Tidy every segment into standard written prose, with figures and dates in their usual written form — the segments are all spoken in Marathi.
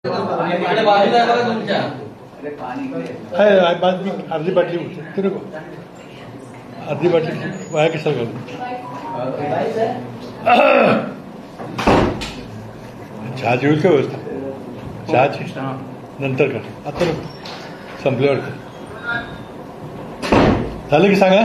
अर्धी बाटली उठते नको अर्धी बाटली वाया कशाला चहा जेवल का व्यवस्था चहाची नंतर कर आता नको संपल्यावर झालं की सांगा.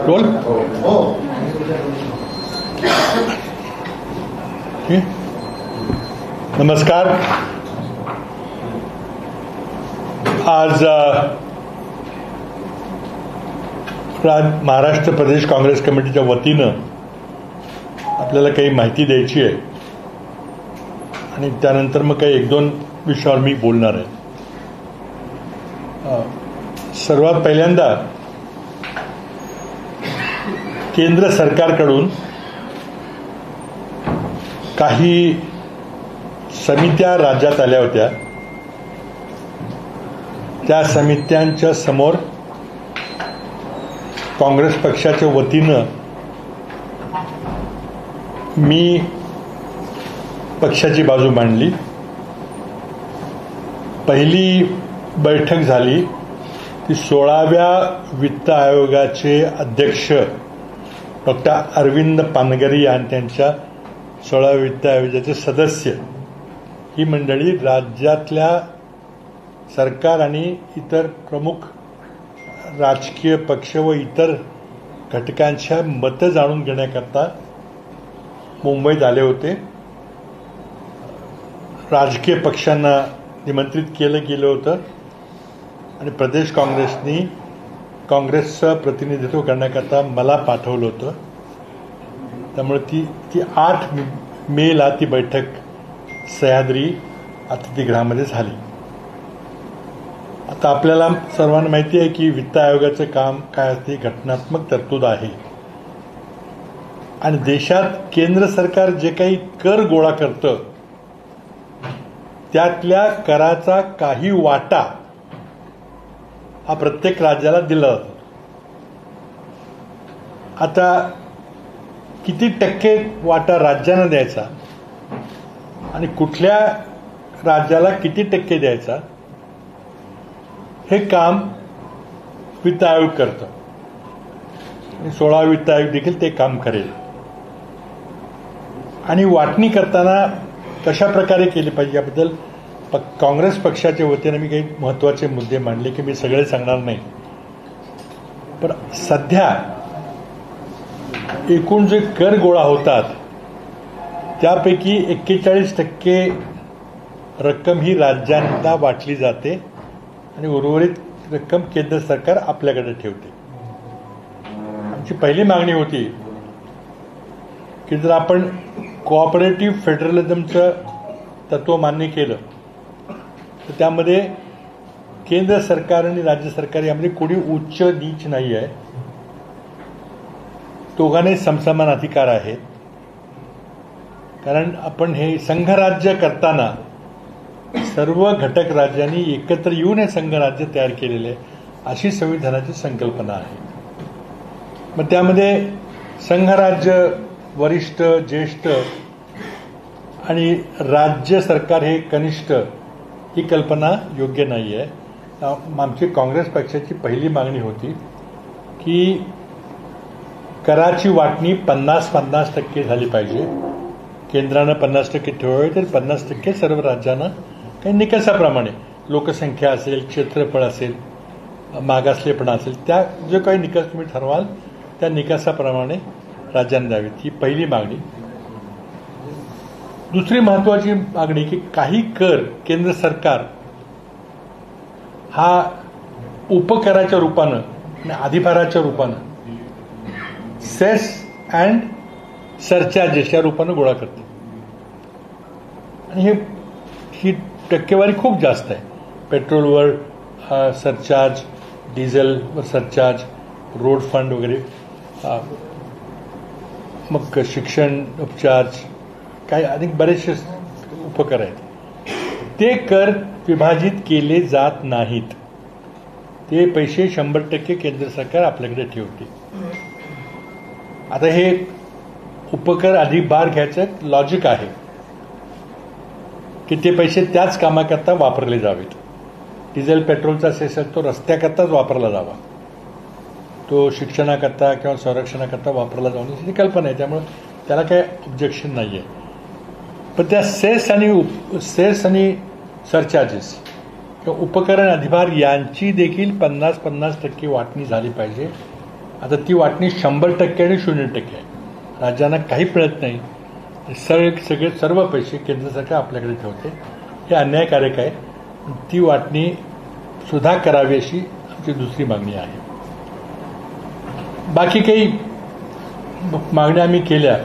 रोल नमस्कार. आज महाराष्ट्र प्रदेश काँग्रेस कमिटीच्या वतीनं आपल्याला काही माहिती द्यायची आहे आणि त्यानंतर मग काही एक दोन विषयावर मी बोलणार आहे. सर्वात पहिल्यांदा केंद्र सरकारकडून काही समित्या राज्यात आल्या होत्या. त्या समित्यांच्या समोर काँग्रेस पक्षाच्या वतीनं मी पक्षाची बाजू मांडली. पहिली बैठक झाली ती 16व्या वित्त आयोगाचे अध्यक्ष डॉक्टर अरविंद पानगरी आणि त्यांच्या 16व्या वित्त आयोगाचे सदस्य ही मंडळी राज्यातल्या सरकार आणि इतर प्रमुख राजकीय पक्ष व इतर घटकांच्या मतं जाणून घेण्याकरता मुंबईत आले होते. राजकीय पक्षांना निमंत्रित केलं गेलं होतं आणि प्रदेश काँग्रेसनी काँग्रेसचं प्रतिनिधित्व करण्याकरता मला पाठवलं होतं. त्यामुळे ती 8 मेला ती बैठक सह्याद्री अतिथीगृहामध्ये झाली. आता आपल्याला सर्वांना माहिती आहे की वित्त आयोगाचं काम काय असते, घटनात्मक तरतूद आहे आणि देशात केंद्र सरकार जे काही कर गोळा करतं त्यातल्या कराचा काही वाटा हा प्रत्येक राज्याला दिला जातो. आता किती टक्के वाटा राज्यानं द्यायचा आणि कुठल्या राज्याला किती टक्के द्यायचा हे काम वित्त आयोग करतं आणि 16 वित्त आयोग देखील ते काम करेल. आणि वाटणी करताना कशा प्रकारे केली पाहिजे याबद्दल काँग्रेस पक्षाच्या वतीने मी काही महत्त्वाचे मुद्दे मांडले की मी सगळे सांगणार नाही. पण सध्या एकूण जे कर गोळा होतात त्यापैकी 41% रक्कम ही राज्यांना वाटली जाते आणि उर्वरित रक्कम केंद्र सरकार आपल्याकडे ठेवते. आमची पहिली मागणी होती की जर आपण कोऑपरेटिव्ह फेडरलिझमचं तत्व मान्य केलं तर त्यामध्ये केंद्र सरकार आणि राज्य सरकार यामध्ये कोणी उच्च नीच नाही आहे. दोघांनाही समसमान अधिकार आहेत. कारण आपण हे संघराज्य करताना सर्व घटक राज्यांनी एकत्र येऊन हे संघराज्य तयार केलेले आहे अशी संविधानाची संकल्पना आहे. मग त्यामध्ये संघराज्य वरिष्ठ, ज्येष्ठ आणि राज्य सरकार हे कनिष्ठ ही कल्पना योग्य नाही आहे. आमची काँग्रेस पक्षाची पहिली मागणी होती की कराची वाटणी 50-50% झाली पाहिजे. केंद्रानं 50% ठेवावे तर 50% सर्व राज्यांना काही निकषाप्रमाणे लोकसंख्या असेल, क्षेत्रफळ असेल, मागासलेपणा असेल, त्या जे काही निकष तुम्ही ठरवाल त्या निकषाप्रमाणे राज्यांना द्यावीत ही पहिली मागणी. दुसरी महत्वाची मागणी की काही कर केंद्र सरकार हा उपकराच्या रूपानं आणि अधिभाराच्या रूपानं सेस अँड सरचार्जेस या रूपानं गोळा करते आणि ही टक्केवारी खूप जास्त आहे. पेट्रोलवर सरचार्ज, डिझेलवर सरचार्ज, रोड फंड वगैरे, मग शिक्षण उपचार, काही अनेक बरेचसे उपकर आहेत, ते कर विभाजित केले जात नाहीत. ते पैसे 100% केंद्र सरकार आपल्याकडे ठेवते. आता हे उपकर अधिक भार घ्यायचं लॉजिक आहे की ते पैसे त्याच कामाकरता वापरले जावेत. डिझेल पेट्रोलचा सेस तो रस्त्याकरताच वापरला जावा, तो शिक्षणाकरता किंवा संरक्षणाकरता वापरला जाऊन ही कल्पना आहे. त्यामुळे त्याला काही ऑब्जेक्शन नाही आहे. पण त्या सेस आणि सरचार्जेस किंवा उपकरण अधिभार यांची देखील 50-50% वाटणी झाली पाहिजे. आता ती वाटणी 100% आणि 0% आहे. राज्यांना काही मिळत नाही, सर्व पैसे केंद्र सरकार आपल्याकडे ठेवते. हे अन्यायकारक आहे. ती वाटणी सुद्धा करावी अशी आमची दुसरी मागणी आहे. बाकी काही मागण्या आम्ही केल्या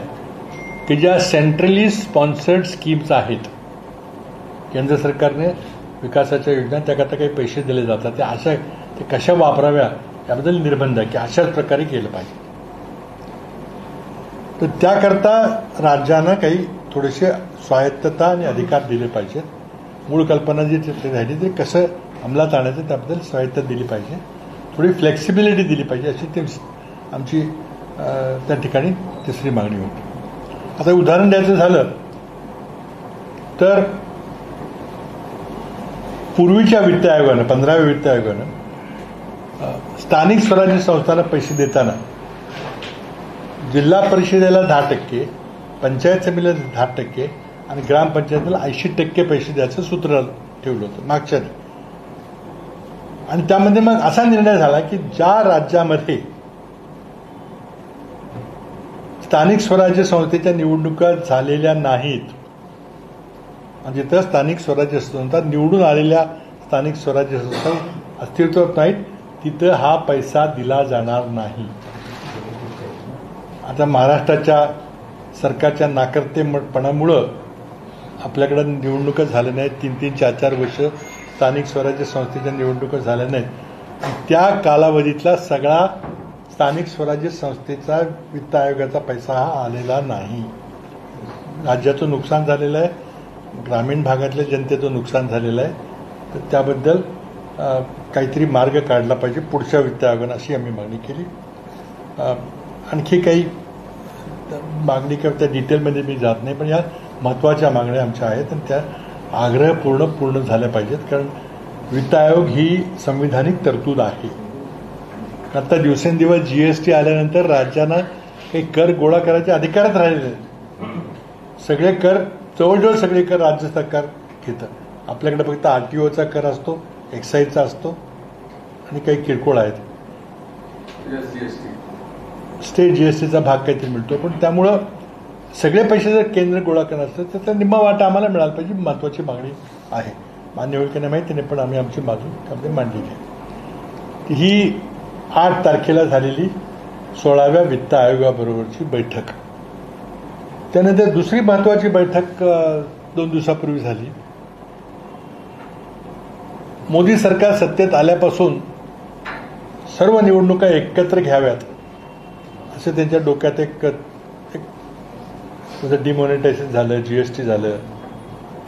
की ज्या सेंट्रली स्पॉन्सर्ड स्कीम्स आहेत, केंद्र सरकारने विकासाच्या योजना त्याकरता काही पैसे दिले जातात, ते कशा वापराव्या याबद्दल निर्बंध आहे की अशाच प्रकारे केलं पाहिजे. तर त्याकरता राज्यांना काही थोडेसे स्वायत्तता आणि अधिकार दिले पाहिजेत. मूळ कल्पना जी राहिली ते कसं अंमलात आणायचं त्याबद्दल स्वायत्तता दिली पाहिजे, थोडी फ्लेक्सिबिलिटी दिली पाहिजे, अशी ती आमची त्या ठिकाणी तिसरी मागणी होती. आता उदाहरण द्यायचं झालं तर पूर्वीच्या वित्त आयोगानं 15व्या वित्त आयोगानं स्थानिक स्वराज्य संस्थांना पैसे देताना जिल्हा परिषदेला 10%, पंचायत समितीला 10% आणि ग्रामपंचायतीला 80% पैसे द्यायचं सूत्र ठेवलं होतं मागच्या. आणि त्यामध्ये मग असा निर्णय झाला की ज्या राज्यामध्ये स्थानिक स्वराज्य संस्थेच्या निवडणुका झालेल्या नाहीत आणि जिथं स्थानिक स्वराज्य संस्था निवडून आलेल्या स्थानिक स्वराज्य संस्था अस्तित्वात नाहीत तिथं हा पैसा दिला जाणार नाही. आता महाराष्ट्राच्या सरकारच्या नाकर्तेपणामुळं आपल्याकडे निवडणुका झाल्या नाहीत, 3-3, 4-4 वर्ष स्थानिक स्वराज्य संस्थेच्या निवडणुका झाल्या नाहीत. त्या कालावधीतला सगळा स्थानिक स्वराज्य संस्थेचा वित्त आयोगाचा पैसा हा आलेला नाही. राज्याचं नुकसान झालेलं आहे, ग्रामीण भागातल्या जनतेचं नुकसान झालेलं आहे. तर त्याबद्दल काहीतरी मार्ग काढला पाहिजे पुढच्या वित्त आयोगानं, अशी आम्ही मागणी केली. आणखी काही मागणी किंवा त्या डिटेलमध्ये मी जात नाही, पण या महत्त्वाच्या मागण्या आमच्या आहेत आणि त्या आग्रह पूर्ण झाल्या पाहिजेत. कारण वित्त आयोग ही संविधानिक तरतूद आहे. आता दिवसेंदिवस GST आल्यानंतर राज्यांना काही कर गोळा करायचे अधिकारच राहिलेले आहेत. सगळे कर, जवळजवळ सगळे कर राज्य सरकार घेतं. आपल्याकडे फक्त RTOचा कर असतो, एक्साईजचा असतो आणि काही किरकोळ आहेत. स्टेट GSTचा भाग काहीतरी मिळतो. पण त्यामुळं सगळे पैसे जर केंद्र गोळा करणार असतं तर त्याचा निम्मा वाटा आम्हाला मिळाला पाहिजे. महत्त्वाची मागणी आहे. मान्य होईल की नाही माहिती नाही, पण आम्ही आमची मागणी त्यामध्ये मांडलेली आहे. ही 8 तारखेला झालेली 16व्या वित्त आयोगाबरोबरची बैठक. त्यानंतर दुसरी महत्त्वाची बैठक 2 दिवसापूर्वी झाली. मोदी सरकार सत्तेत आल्यापासून सर्व निवडणुका एकत्र घ्याव्यात असं त्यांच्या डोक्यात एक डिमॉनिटायझेशन झालं, GST झालं,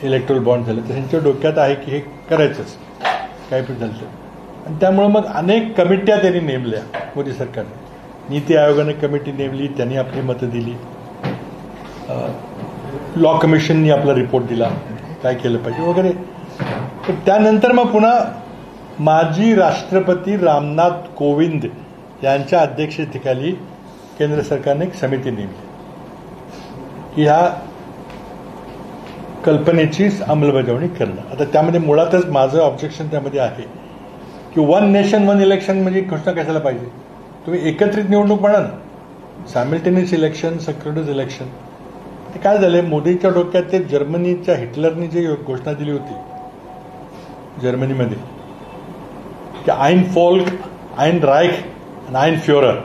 इलेक्ट्रोल बॉन्ड झालं, तर त्यांच्या डोक्यात आहे की हे करायचंच काय पण झालं. आणि त्यामुळे मग अनेक कमिट्या त्यांनी नेमल्या मोदी सरकारने. नीती आयोगाने कमिटी नेमली, त्यांनी आपली मतं दिली. लॉ कमिशननी आपला रिपोर्ट दिला काय केलं पाहिजे वगैरे. पण त्यानंतर मग पुन्हा माजी राष्ट्रपती रामनाथ कोविंद यांच्या अध्यक्षतेखाली केंद्र सरकारने एक समिती नेमली की ह्या कल्पनेची अंमलबजावणी करणं. आता त्यामध्ये मुळातच माझं ऑब्जेक्शन त्यामध्ये आहे की 1 नेशन 1 इलेक्शन म्हणजे घोषणा कशाला पाहिजे. तुम्ही एकत्रित निवडणूक म्हणा ना, सायमल्टेनियस इलेक्शन, सिंक्रोनस इलेक्शन. ते काय झालंय, मोदींच्या डोक्यात ते जर्मनीच्या हिटलरनी जी घोषणा दिली होती जर्मनीमध्ये की आईन फोल्क, आईन राईख आणि आईन फ्युरर.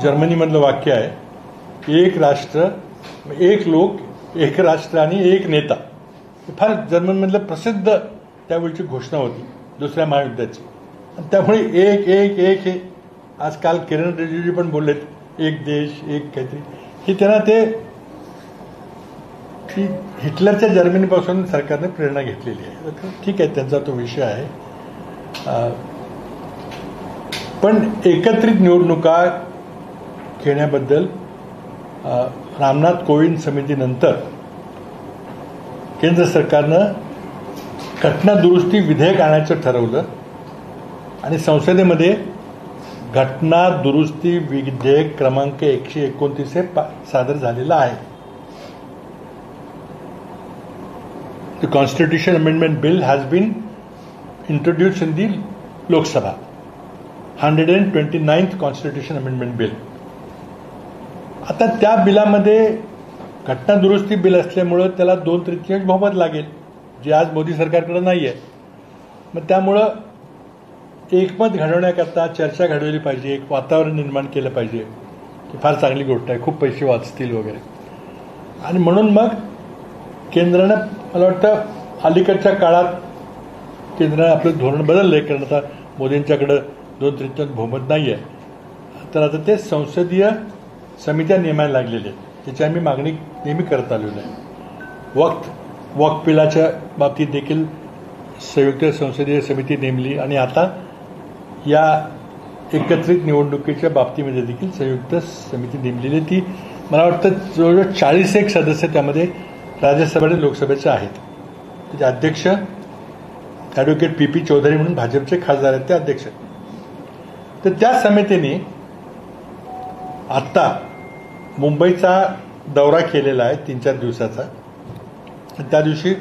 जर्मनीमधलं वाक्य आहे एक राष्ट्र, एक लोक, एक राष्ट्र आणि एक नेता. फार जर्मनमधलं प्रसिद्ध त्यावेळची घोषणा होती दुसऱ्या महायुद्धाची. आणि त्यामुळे एक एक एक हे आजकाल किरण रिजिजू पण बोललेत एक देश एक काहीतरी, की त्यांना ते की हिटलरच्या जर्मनीपासून सरकारने प्रेरणा घेतलेली आहे. ठीक आहे, त्यांचा तो विषय आहे. पण एकत्रित निवडणुका घेण्याबद्दल रामनाथ कोविंद समितीनंतर केंद्र सरकारनं घटना दुरुस्ती विधेयक आणायचं ठरवलं आणि संसदेमध्ये घटना दुरुस्ती विधेयक क्रमांक 129 सादर झालेला आहे. The Constitution Amendment Bill has been introduced in the Lok Sabha, 129th Constitution Amendment Bill. आता त्या बिलामध्ये घटना दुरुस्ती बिल असल्यामुळं त्याला 2/3 बहुमत लागेल, जे आज मोदी सरकारकडे नाही आहे. मग त्यामुळं एकमत घडवण्याकरता चर्चा घडवली पाहिजे, एक वातावरण निर्माण केलं पाहिजे की फार चांगली गोष्ट आहे, खूप पैसे वाचतील वगैरे. आणि म्हणून मग केंद्रानं, मला वाटतं अलीकडच्या काळात केंद्रानं आपलं धोरण बदललं आहे, कारण आता मोदींच्याकडं 2/3 बहुमत नाही आहे. तर आता ते संसदीय समित्या नेमायला लागलेल्या आहेत. त्याची आम्ही मागणी नेहमी करत आलेलो आहे. वक्फ बिलाच्या बाबतीत देखील संयुक्त संसदीय समिती नेमली आणि आता या एकत्रित निवडणुकीच्या बाबतीमध्ये देखील संयुक्त समिती नेमलेली. ती मला वाटतं जवळजवळ 41 सदस्य त्यामध्ये राज्यसभा आणि लोकसभेचे आहेत. त्याचे अध्यक्ष ॲडव्होकेट PP चौधरी म्हणून भाजपचे खासदार आहेत, ते अध्यक्ष. तर त्या समितीने आत्ता मुंबईचा दौरा केलेला आहे 3-4 दिवसाचा. त्या दिवशी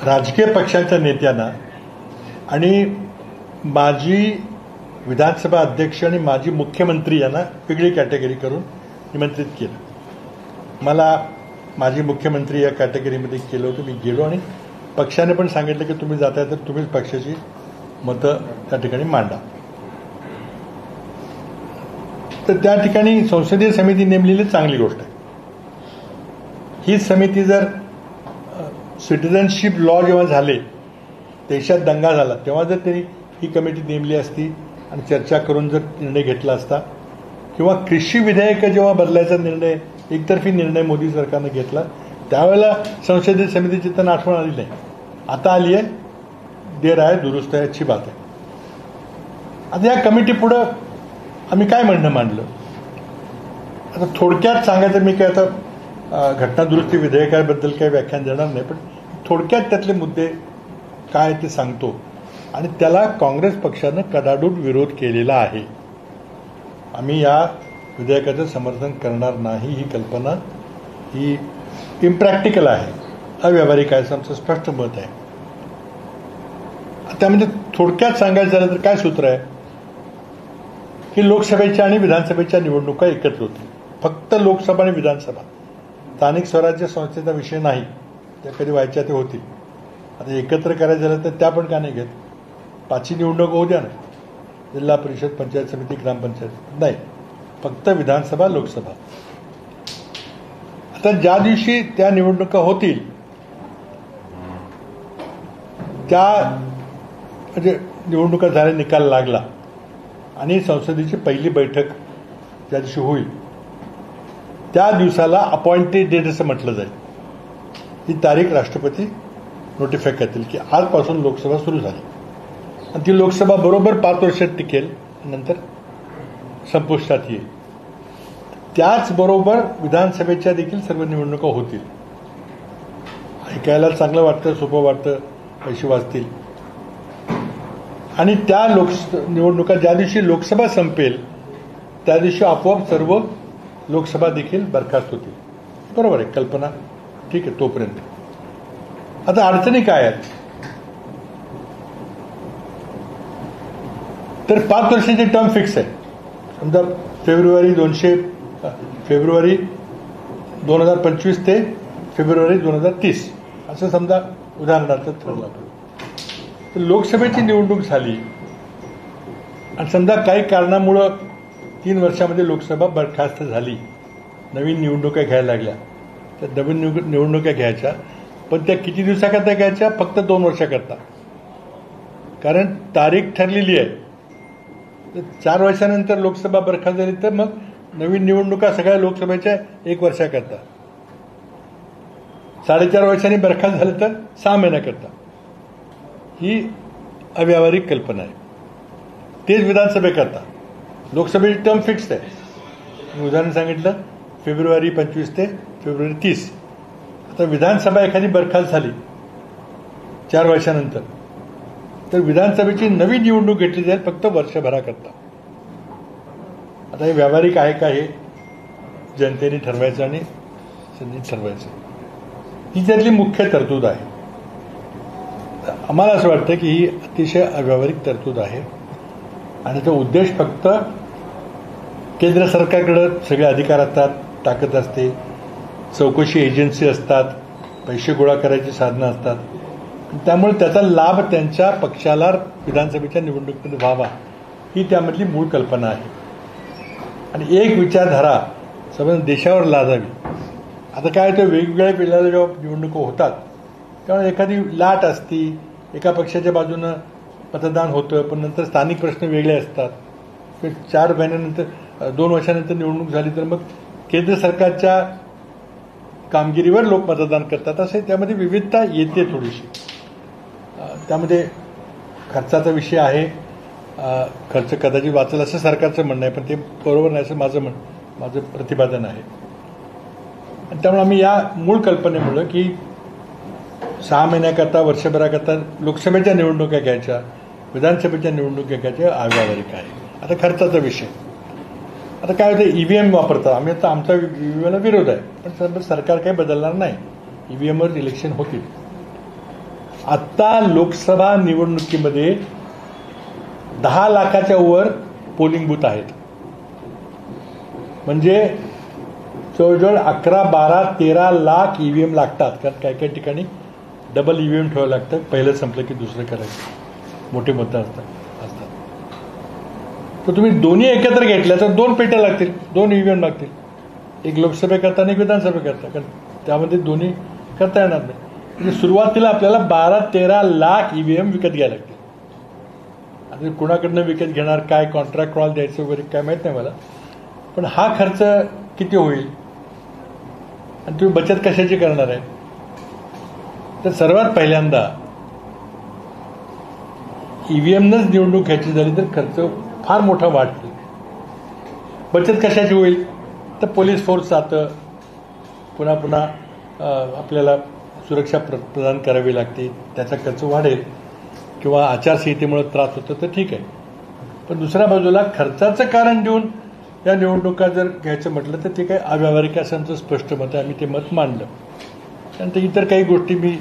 राजकीय पक्षांच्या नेत्यांना आणि माजी विधानसभा अध्यक्ष आणि माजी मुख्यमंत्री यांना वेगळी कॅटेगरी करून निमंत्रित केलं. मला माजी मुख्यमंत्री या कॅटेगरीमध्ये केलं होतं. मी गेलो आणि पक्षाने पण सांगितलं की तुम्ही जाताय तर तुम्हीच पक्षाची मतं त्या ठिकाणी मांडा. तर त्या ठिकाणी संसदीय समिती नेमलेली चांगली गोष्ट आहे. ही समिती जर सिटिझनशिप लॉ जेव्हा झाले, देशात दंगा झाला, तेव्हा जर त्यांनी ही कमिटी नेमली असती आणि चर्चा करून जर निर्णय घेतला असता, किंवा कृषी विधेयक जेव्हा बदलायचा निर्णय, एकतर्फी निर्णय मोदी सरकारनं घेतला, त्यावेळेला संसदीय समितीची त्यांना आठवण आली नाही. आता आली आहे, देर आहे दुरुस्त आहे, अच्छी बात आहे. आता या कमिटी पुढं आम्ही काय म्हणणं मांडलं, आता थोडक्यात सांगायचं, मी काय आता घटना दुरुस्ती विधेयकाबद्दल काही व्याख्यान देणार नाही, पण थोडक्यात त्यातले मुद्दे काय ते सांगतो. आणि त्याला काँग्रेस पक्षानं कडाडून विरोध केलेला आहे. आम्ही या विधेयकाचं समर्थन करणार नाही. ही कल्पना ही इम्प्रॅक्टिकल आहे, अव्यावहारिक आहे, असं आमचं स्पष्ट मत आहे. त्यामध्ये थोडक्यात सांगायचं झालं तर काय सूत्र आहे की लोकसभेच्या आणि विधानसभेच्या निवडणुका एकत्र होतील. फक्त लोकसभा आणि विधानसभा, स्थानिक स्वराज्य संस्थेचा विषय नाही. त्या कधी व्हायच्या ते होतील. आता एकत्र करायचं झालं तर त्या पण का नाही घेत? 5 निवडणूक होऊ द्या ना, जिल्हा परिषद, पंचायत समिती, ग्रामपंचायत, नाही, फक्त विधानसभा लोकसभा. आता ज्या दिवशी त्या निवडणुका होतील त्या म्हणजे निवडणुका झाल्या, निकाल लागला आणि संसदेची पहिली बैठक ज्या दिवशी होईल त्या दिवसाला अपॉइंटेड डेट असं म्हटलं जाईल. ही तारीख राष्ट्रपती नोटिफाय करतील की आजपासून लोकसभा सुरू झाली आणि ती लोकसभा बरोबर 5 वर्षात टिकेल, नंतर संपुष्टात येईल. त्याचबरोबर विधानसभेच्या देखील सर्व निवडणुका होतील. ऐकायला चांगलं वाटतं, सोपं वाटतं, पैसे वाचतील. आणि त्या निवडणुका ज्या दिवशी लोकसभा संपेल त्या दिवशी आपोआप सर्व लोकसभा देखील बरखास्त होतील. बरोबर आहे कल्पना, ठीक आहे तोपर्यंत. आता अडचणी काय आहेत तर 5 वर्षाची टर्म फिक्स आहे. समजा फेब्रुवारी 2025 ते फेब्रुवारी 2030 असं समजा उदाहरणार्थ ठरलं. तर लोकसभेची निवडणूक झाली आणि समजा काही कारणामुळं 3 वर्षामध्ये लोकसभा बरखास्त झाली, नवीन निवडणुका घ्यायला लागल्या, तर नवीन निवडणुका घ्यायच्या, पण त्या किती दिवसाकरता घ्यायच्या? फक्त 2 वर्षाकरता. कारण तारीख ठरलेली आहे. तर 4 वर्षानंतर लोकसभा बरखास्त झाली तर मग नवीन निवडणुका सगळ्या लोकसभेच्या 1 वर्षाकरता. 4.5 वर्षांनी बरखास्त झालं तर 6 महिन्याकरता. ही अव्यावहारिक कल्पना आहे. तेच विधानसभेकरता. लोकसभेची टर्म फिक्स्ड आहे. मी उदाहरण सांगितलं, फेब्रुवारी 25 ते फेब्रुवारी 30. आता विधानसभा एखादी बरखास्त झाली 4 वर्षानंतर, तर विधानसभेची नवी निवडणूक घेतली जाईल फक्त वर्षभराकरता. आता हे व्यावहारिक आहे का, हे जनतेने ठरवायचं आणि संधी ठरवायचं. ही त्यातली मुख्य तरतूद आहे. आम्हाला असं वाटतं की ही अतिशय अव्यावहारिक तरतूद आहे आणि तो उद्देश फक्त केंद्र सरकारकडं सगळे अधिकार असतात, ताकद असते, चौकशी एजन्सी असतात, पैसे गोळा करायची साधनं असतात. त्यामुळे त्याचा लाभ त्यांच्या पक्षाला विधानसभेच्या निवडणुकीमध्ये व्हावा, ही त्यामधली मूळ कल्पना आहे. आणि एक विचारधारा संपूर्ण देशावर लादावी. आता काय तर वेगवेगळ्या वेळेला जेव्हा निवडणुका होतात तेव्हा एखादी लाट असती, एका पक्षाच्या बाजूनं मतदान होतं, पण नंतर स्थानिक प्रश्न वेगळे असतात. 4 महिन्यानंतर 2 वर्षानंतर निवडणूक झाली तर मग केंद्र सरकारच्या कामगिरीवर लोक मतदान करतात. असे त्यामध्ये विविधता येते थोडीशी. त्यामध्ये खर्चाचा विषय आहे. खर्च कदाचित वाचेल असं सरकारचं म्हणणं आहे, पण ते बरोबर नाही असं माझं प्रतिपादन आहे. आणि त्यामुळे आम्ही या मूळ कल्पनेमुळं की 6 महिन्याकरता, वर्षभराकरता लोकसभेच्या निवडणुका घ्यायच्या, विधानसभेच्या निवडणुका घ्यायच्या, अव्यावहारिक आहे. आता खर्चाचा विषय. आता काय होतं, ईव्हीएम वापरतात. आम्ही आता आमचा ईव्हीएमला विरोध आहे, पण सरकार काही बदलणार नाही. ईव्हीएमवर इलेक्शन होतील. आत्ता लोकसभा निवडणुकीमध्ये 10 लाखाच्या वर पोलिंग बूथ आहेत. म्हणजे जवळजवळ 11, 12, 13 लाख ईव्हीएम लागतात. कारण काही काही ठिकाणी डबल ईव्हीएम ठेवावं लागतं. पहिलं संपलं की दुसरं करायचं. मोठे मतदार असतात. तर तुम्ही दोन्ही एकत्र घेतल्या तर 2 पेट्या लागतील, 2 ईव्हीएम लागतील. एक लोकसभेकरता आणि एक विधानसभेकरता. कारण त्यामध्ये दोन्ही करता येणार नाही. म्हणजे सुरुवातीला आपल्याला 12-13 लाख ईव्हीएम विकत घ्यायला लागतील. आता कुणाकडनं विकत घेणार, काय कॉन्ट्रॅक्ट कोणाला द्यायचं वगैरे काय माहीत नाही मला. पण हा खर्च किती होईल आणि तुम्ही बचत कशाची करणार आहे. तर सर्वात पहिल्यांदा ईव्हीएमनंच निवडणूक घ्यायची झाली तर खर्च फार मोठा वाढतो. बचत कशाची होईल, तर पोलीस फोर्स जातं, पुन्हा आपल्याला सुरक्षा प्रदान करावी लागते, त्याचा खर्च वाढेल. किंवा आचारसंहितेमुळे त्रास होतो तर ठीक आहे. पण दुसऱ्या बाजूला खर्चाचं कारण देऊन या निवडणुका जर घ्यायचं म्हटलं तर ते काही अव्यावहारिक असं आमचं स्पष्ट मत आहे. आम्ही ते मत मांडलं. त्यानंतर इतर काही गोष्टी मी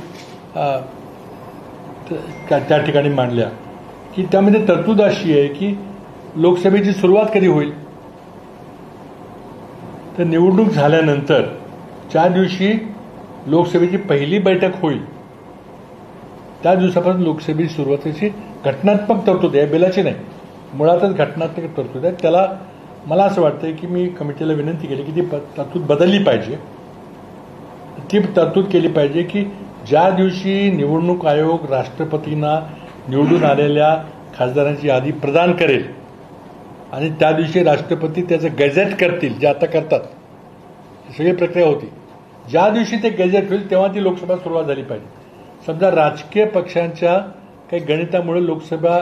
त्या ठिकाणी मांडल्या की त्यामध्ये तरतूद अशी आहे की लोकसभेची सुरुवात कधी होईल, तर निवडणूक झाल्यानंतर ज्या दिवशी लोकसभेची पहिली बैठक होईल त्या दिवसापासून लोकसभेची सुरुवातीची घटनात्मक तरतूद आहे, बिलाची नाही, मुळातच घटनात्मक तरतूद आहे. त्याला मला असं वाटतं की मी कमिटीला विनंती केली की ती तरतूद बदलली पाहिजे. ती तरतूद केली पाहिजे की ज्या दिवशी निवडणूक आयोग राष्ट्रपतींना निवडून आलेल्या खासदारांची यादी प्रदान करेल आणि त्या दिवशी राष्ट्रपती त्याचं गॅझेट करतील, जे आता करतात, सगळी प्रक्रिया होती. ज्या दिवशी ते गॅझेट होईल तेव्हा ती लोकसभा सुरुवात झाली पाहिजे. समजा राजकीय पक्षांच्या काही गणितामुळे लोकसभा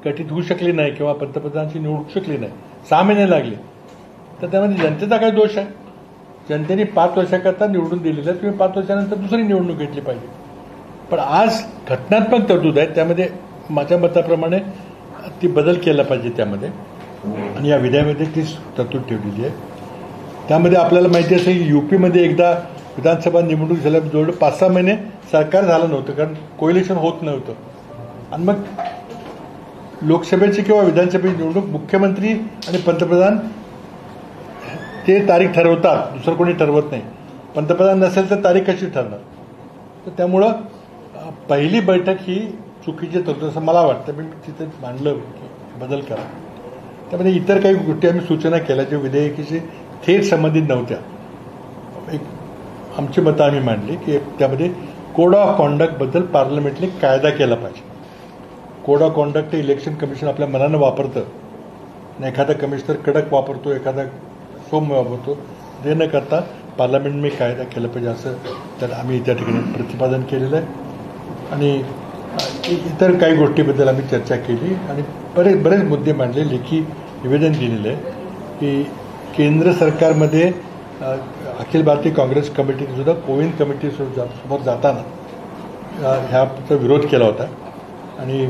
गठीत होऊ शकली नाही किंवा पंतप्रधानांची निवड होऊ शकली नाही, 6 महिने लागले, तर त्यामध्ये जनतेचा काय दोष आहे. जनतेने 5 वर्षाकरता निवडून दिलेलं आहे, तुम्ही 5 वर्षानंतर दुसरी निवडणूक घेतली पाहिजे. पण आज घटनात्मक तरतूद आहे, त्यामध्ये माझ्या मताप्रमाणे ती बदल केला पाहिजे त्यामध्ये. आणि या विधेयकामध्ये ती तरतूद ठेवलेली आहे. त्यामध्ये आपल्याला माहिती असेल की UPमध्ये एकदा विधानसभा निवडणूक झाल्या जवळ 5-6 महिने सरकार झालं नव्हतं, कारण कोइलेक्शन होत नव्हतं. आणि मग लोकसभेची किंवा विधानसभेची निवडणूक मुख्यमंत्री आणि पंतप्रधान ते तारीख ठरवतात, दुसरं कोणी ठरवत नाही. पंतप्रधान नसेल तर तारीख कशी ठरणार. तर त्यामुळं पहिली बैठक ही चुकीची तरतूद असं मला वाटतं. मी तिथे मांडलं की बदल करा. त्यामध्ये इतर काही गोष्टी आम्ही सूचना केल्या ज्या विधेयकाशी थेट संबंधित नव्हत्या. एक आमची मतं आम्ही मांडली की त्यामध्ये कोड ऑफ कॉन्डक्टबद्दल पार्लमेंटने कायदा केला पाहिजे. Code of conduct election commission आपल्या मनानं वापरतं आणि एखादा कमिशनर कडक वापरतो, एखादा सौम्य वापरतो, ते न करता पार्लमेंटने कायदा केला पाहिजे असं तर आम्ही त्या ठिकाणी प्रतिपादन केलेलं आहे. आणि इतर काही गोष्टीबद्दल आम्ही चर्चा केली आणि बरेच मुद्दे मांडले, लेखी निवेदन दिलेलं आहे की केंद्र सरकारमध्ये अखिल भारतीय काँग्रेस कमिटीनेसुद्धा कोविंद कमिटीसमोर जाताना ह्याचा विरोध केला होता आणि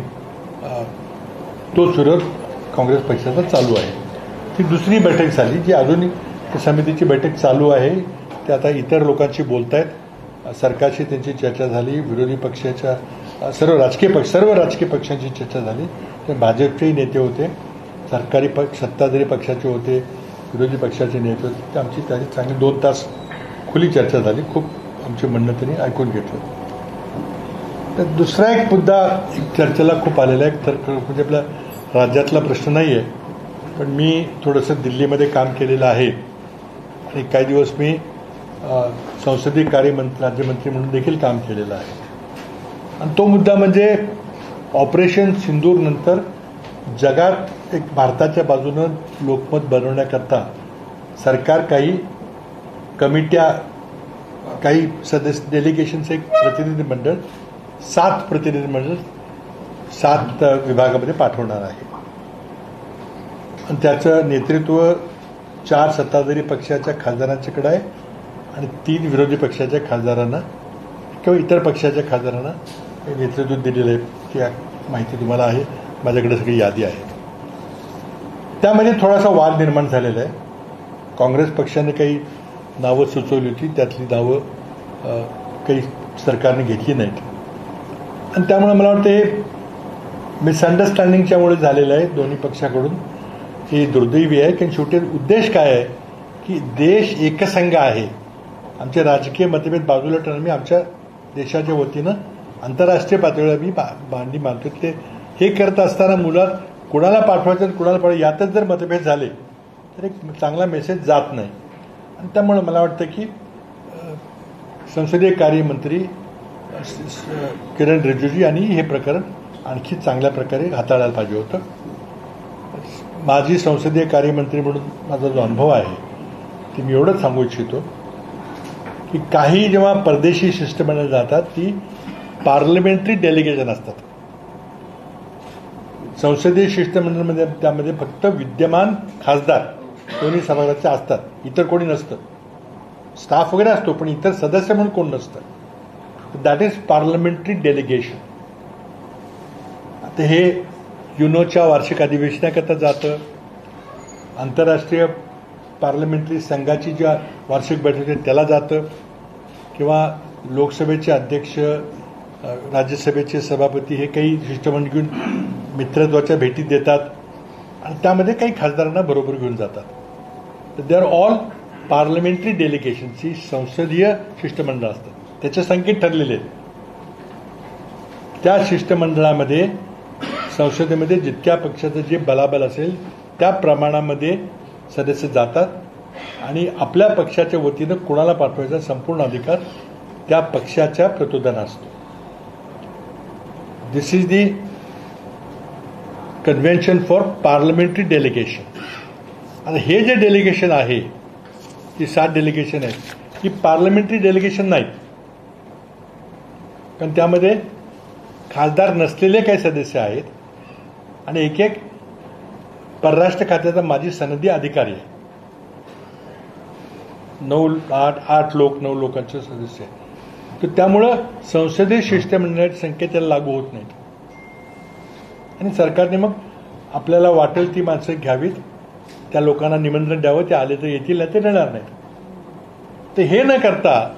तोच विरोध काँग्रेस पक्षाचा चालू आहे. ती दुसरी बैठक झाली जी अजूनही समितीची बैठक चालू आहे. ते आता इतर लोकांशी बोलत आहेत. सरकारशी त्यांची चर्चा झाली, विरोधी पक्षाच्या सर्व राजकीय पक्षांची चर्चा झाली. ते भाजपचेही नेते होते, सरकारी सत्ताधारी पक्षाचे होते, विरोधी पक्षाचे नेते होते. ते आमची त्याची चांगली 2 तास खुली चर्चा झाली. खूप आमचे म्हणणं त्यांनी ऐकून घेतलं. तर दुसरा एक मुद्दा चर्चेला खूप आलेला आहे. तर म्हणजे आपल्या राज्यातला प्रश्न नाही आहे, पण मी थोडंसं दिल्लीमध्ये काम केलेलं आहे आणि काही दिवस मी संसदीय राज्यमंत्री म्हणून देखील काम केलेलं आहे. आणि तो मुद्दा म्हणजे ऑपरेशन सिंदूर नंतर जगात एक भारताच्या बाजूनं लोकमत बनवण्याकरता सरकार काही कमिट्या, काही सदस्य, डेलिगेशनचं एक प्रतिनिधिमंडळ 7 प्रतिनिधिमंडळ 7 विभागामध्ये पाठवणार आहे. आणि त्याचं नेतृत्व 4 सत्ताधारी पक्षाच्या खासदारांच्याकडे आहे आणि 3 विरोधी पक्षाच्या खासदारांना किंवा इतर पक्षाच्या खासदारांना हे नेतृत्व दिलेलं आहे. ती माहिती तुम्हाला आहे, माझ्याकडे सगळी यादी आहे. त्यामध्ये थोडासा वाद निर्माण झालेला आहे. काँग्रेस पक्षाने काही नावं सुचवली होती, त्यातली नावं काही सरकारने घेतली नाहीत आणि त्यामुळे मला वाटतं हे मिसअंडरस्टँडिंगच्यामुळे झालेलं आहे दोन्ही पक्षाकडून. ही दुर्दैवी आहे, कारण शेवटी उद्देश काय आहे की देश एकसंघ आहे. आमचे राजकीय मतभेद बाजूला ठेवून मी आमच्या देशाच्या वतीनं आंतरराष्ट्रीय पातळीवर मी बांधणी मानतो. ते हे करत असताना मुलात कुणाला पाठवायचं आणि कुणाला पाठवायचं यातच जर मतभेद झाले तर एक चांगला मेसेज जात नाही. आणि त्यामुळे मला वाटतं की संसदीय कार्यमंत्री किरण रिजिजू यांनी हे प्रकरण आणखी चांगल्या प्रकारे हाताळायला पाहिजे होतं. माझी संसदीय कार्यमंत्री म्हणून माझा जो अनुभव आहे ते मी एवढंच सांगू इच्छितो की काही जेव्हा परदेशी शिष्टमंडळ जातात ती पार्लमेंटरी डेलिगेशन असतात. संसदीय शिष्टमंडळामध्ये त्यामध्ये फक्त विद्यमान खासदार दोन्ही सभागृहाचे असतात, इतर कोणी नसतं. स्टाफ वगैरे असतो पण इतर सदस्य म्हणून कोण नसतं. That is parliamentary delegation. आता हे युनोच्या वार्षिक अधिवेशनाकरता जातं, आंतरराष्ट्रीय पार्लमेंटरी संघाची ज्या वार्षिक बैठक आहे त्याला जातं, किंवा लोकसभेचे अध्यक्ष, राज्यसभेचे सभापती हे काही शिष्टमंडळ घेऊन मित्रत्वाच्या भेटी देतात आणि त्यामध्ये काही खासदारांना बरोबर घेऊन जातात. तर दे आर ऑल पार्लमेंटरी डेलिगेशनची संसदीय शिष्टमंडळ असतात. त्याचे संकेत ठरलेले आहेत. त्या शिष्टमंडळामध्ये संसदेमध्ये जितक्या पक्षाचं जे बलाबल असेल त्या प्रमाणामध्ये सदस्य जातात आणि आपल्या पक्षाच्या वतीनं कोणाला पाठवायचा संपूर्ण अधिकार त्या पक्षाच्या प्रतोदना असतो. This is the convention for parliamentary delegation. आता हे जे डेलिगेशन आहे ती 7 डेलिगेशन आहेत ही पार्लमेंटरी डेलिगेशन नाहीत, कारण त्यामध्ये खासदार नसलेले काही सदस्य आहेत आणि एक परराष्ट्र खात्याचा माजी सनदी अधिकारी आहे. 9 लोकांचे सदस्य आहेत. तर त्यामुळं संसदीय शिष्टमंडळाची संख्या त्याला लागू होत नाहीत आणि सरकारने मग आपल्याला वाटेल ती माणसं घ्यावीत, त्या लोकांना निमंत्रण द्यावं, ते आले तर येतील नाही ते येणार नाहीत. तर हे न करता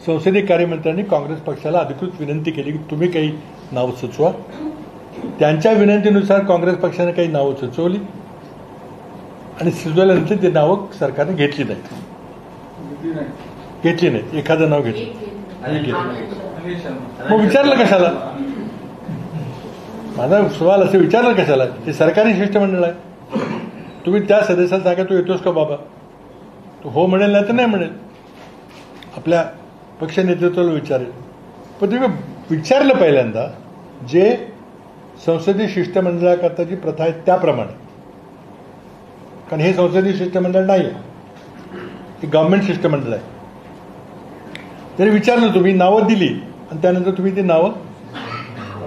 संसदीय कार्यमंत्र्यांनी काँग्रेस पक्षाला अधिकृत विनंती केली की तुम्ही काही नावं सुचवा. त्यांच्या विनंतीनुसार काँग्रेस पक्षाने काही नावं सुचवली आणि सुचवल्यानंतर ते नावं सरकारने घेतली नाहीत. एखादं नाव घेतलं. मग विचारलं कशाला? माझा सवाल असं विचारलं कशाला? ते सरकारी शिष्टमंडळ आहे. तुम्ही त्या सदस्याला सांगा तू येतोस का बाबा, तो हो म्हणेल नाही तर नाही म्हणेल, आपल्या पक्ष नेतृत्वाला विचारेल. पण तुम्ही विचारलं पहिल्यांदा जे संसदीय शिष्टमंडळाकरता जी प्रथा आहे त्याप्रमाणे, कारण हे संसदीय शिष्टमंडळ नाही आहे. हे गव्हर्नमेंट शिष्टमंडळ आहे. जरी विचारलं तुम्ही, नावं दिली आणि त्यानंतर तुम्ही ती नावं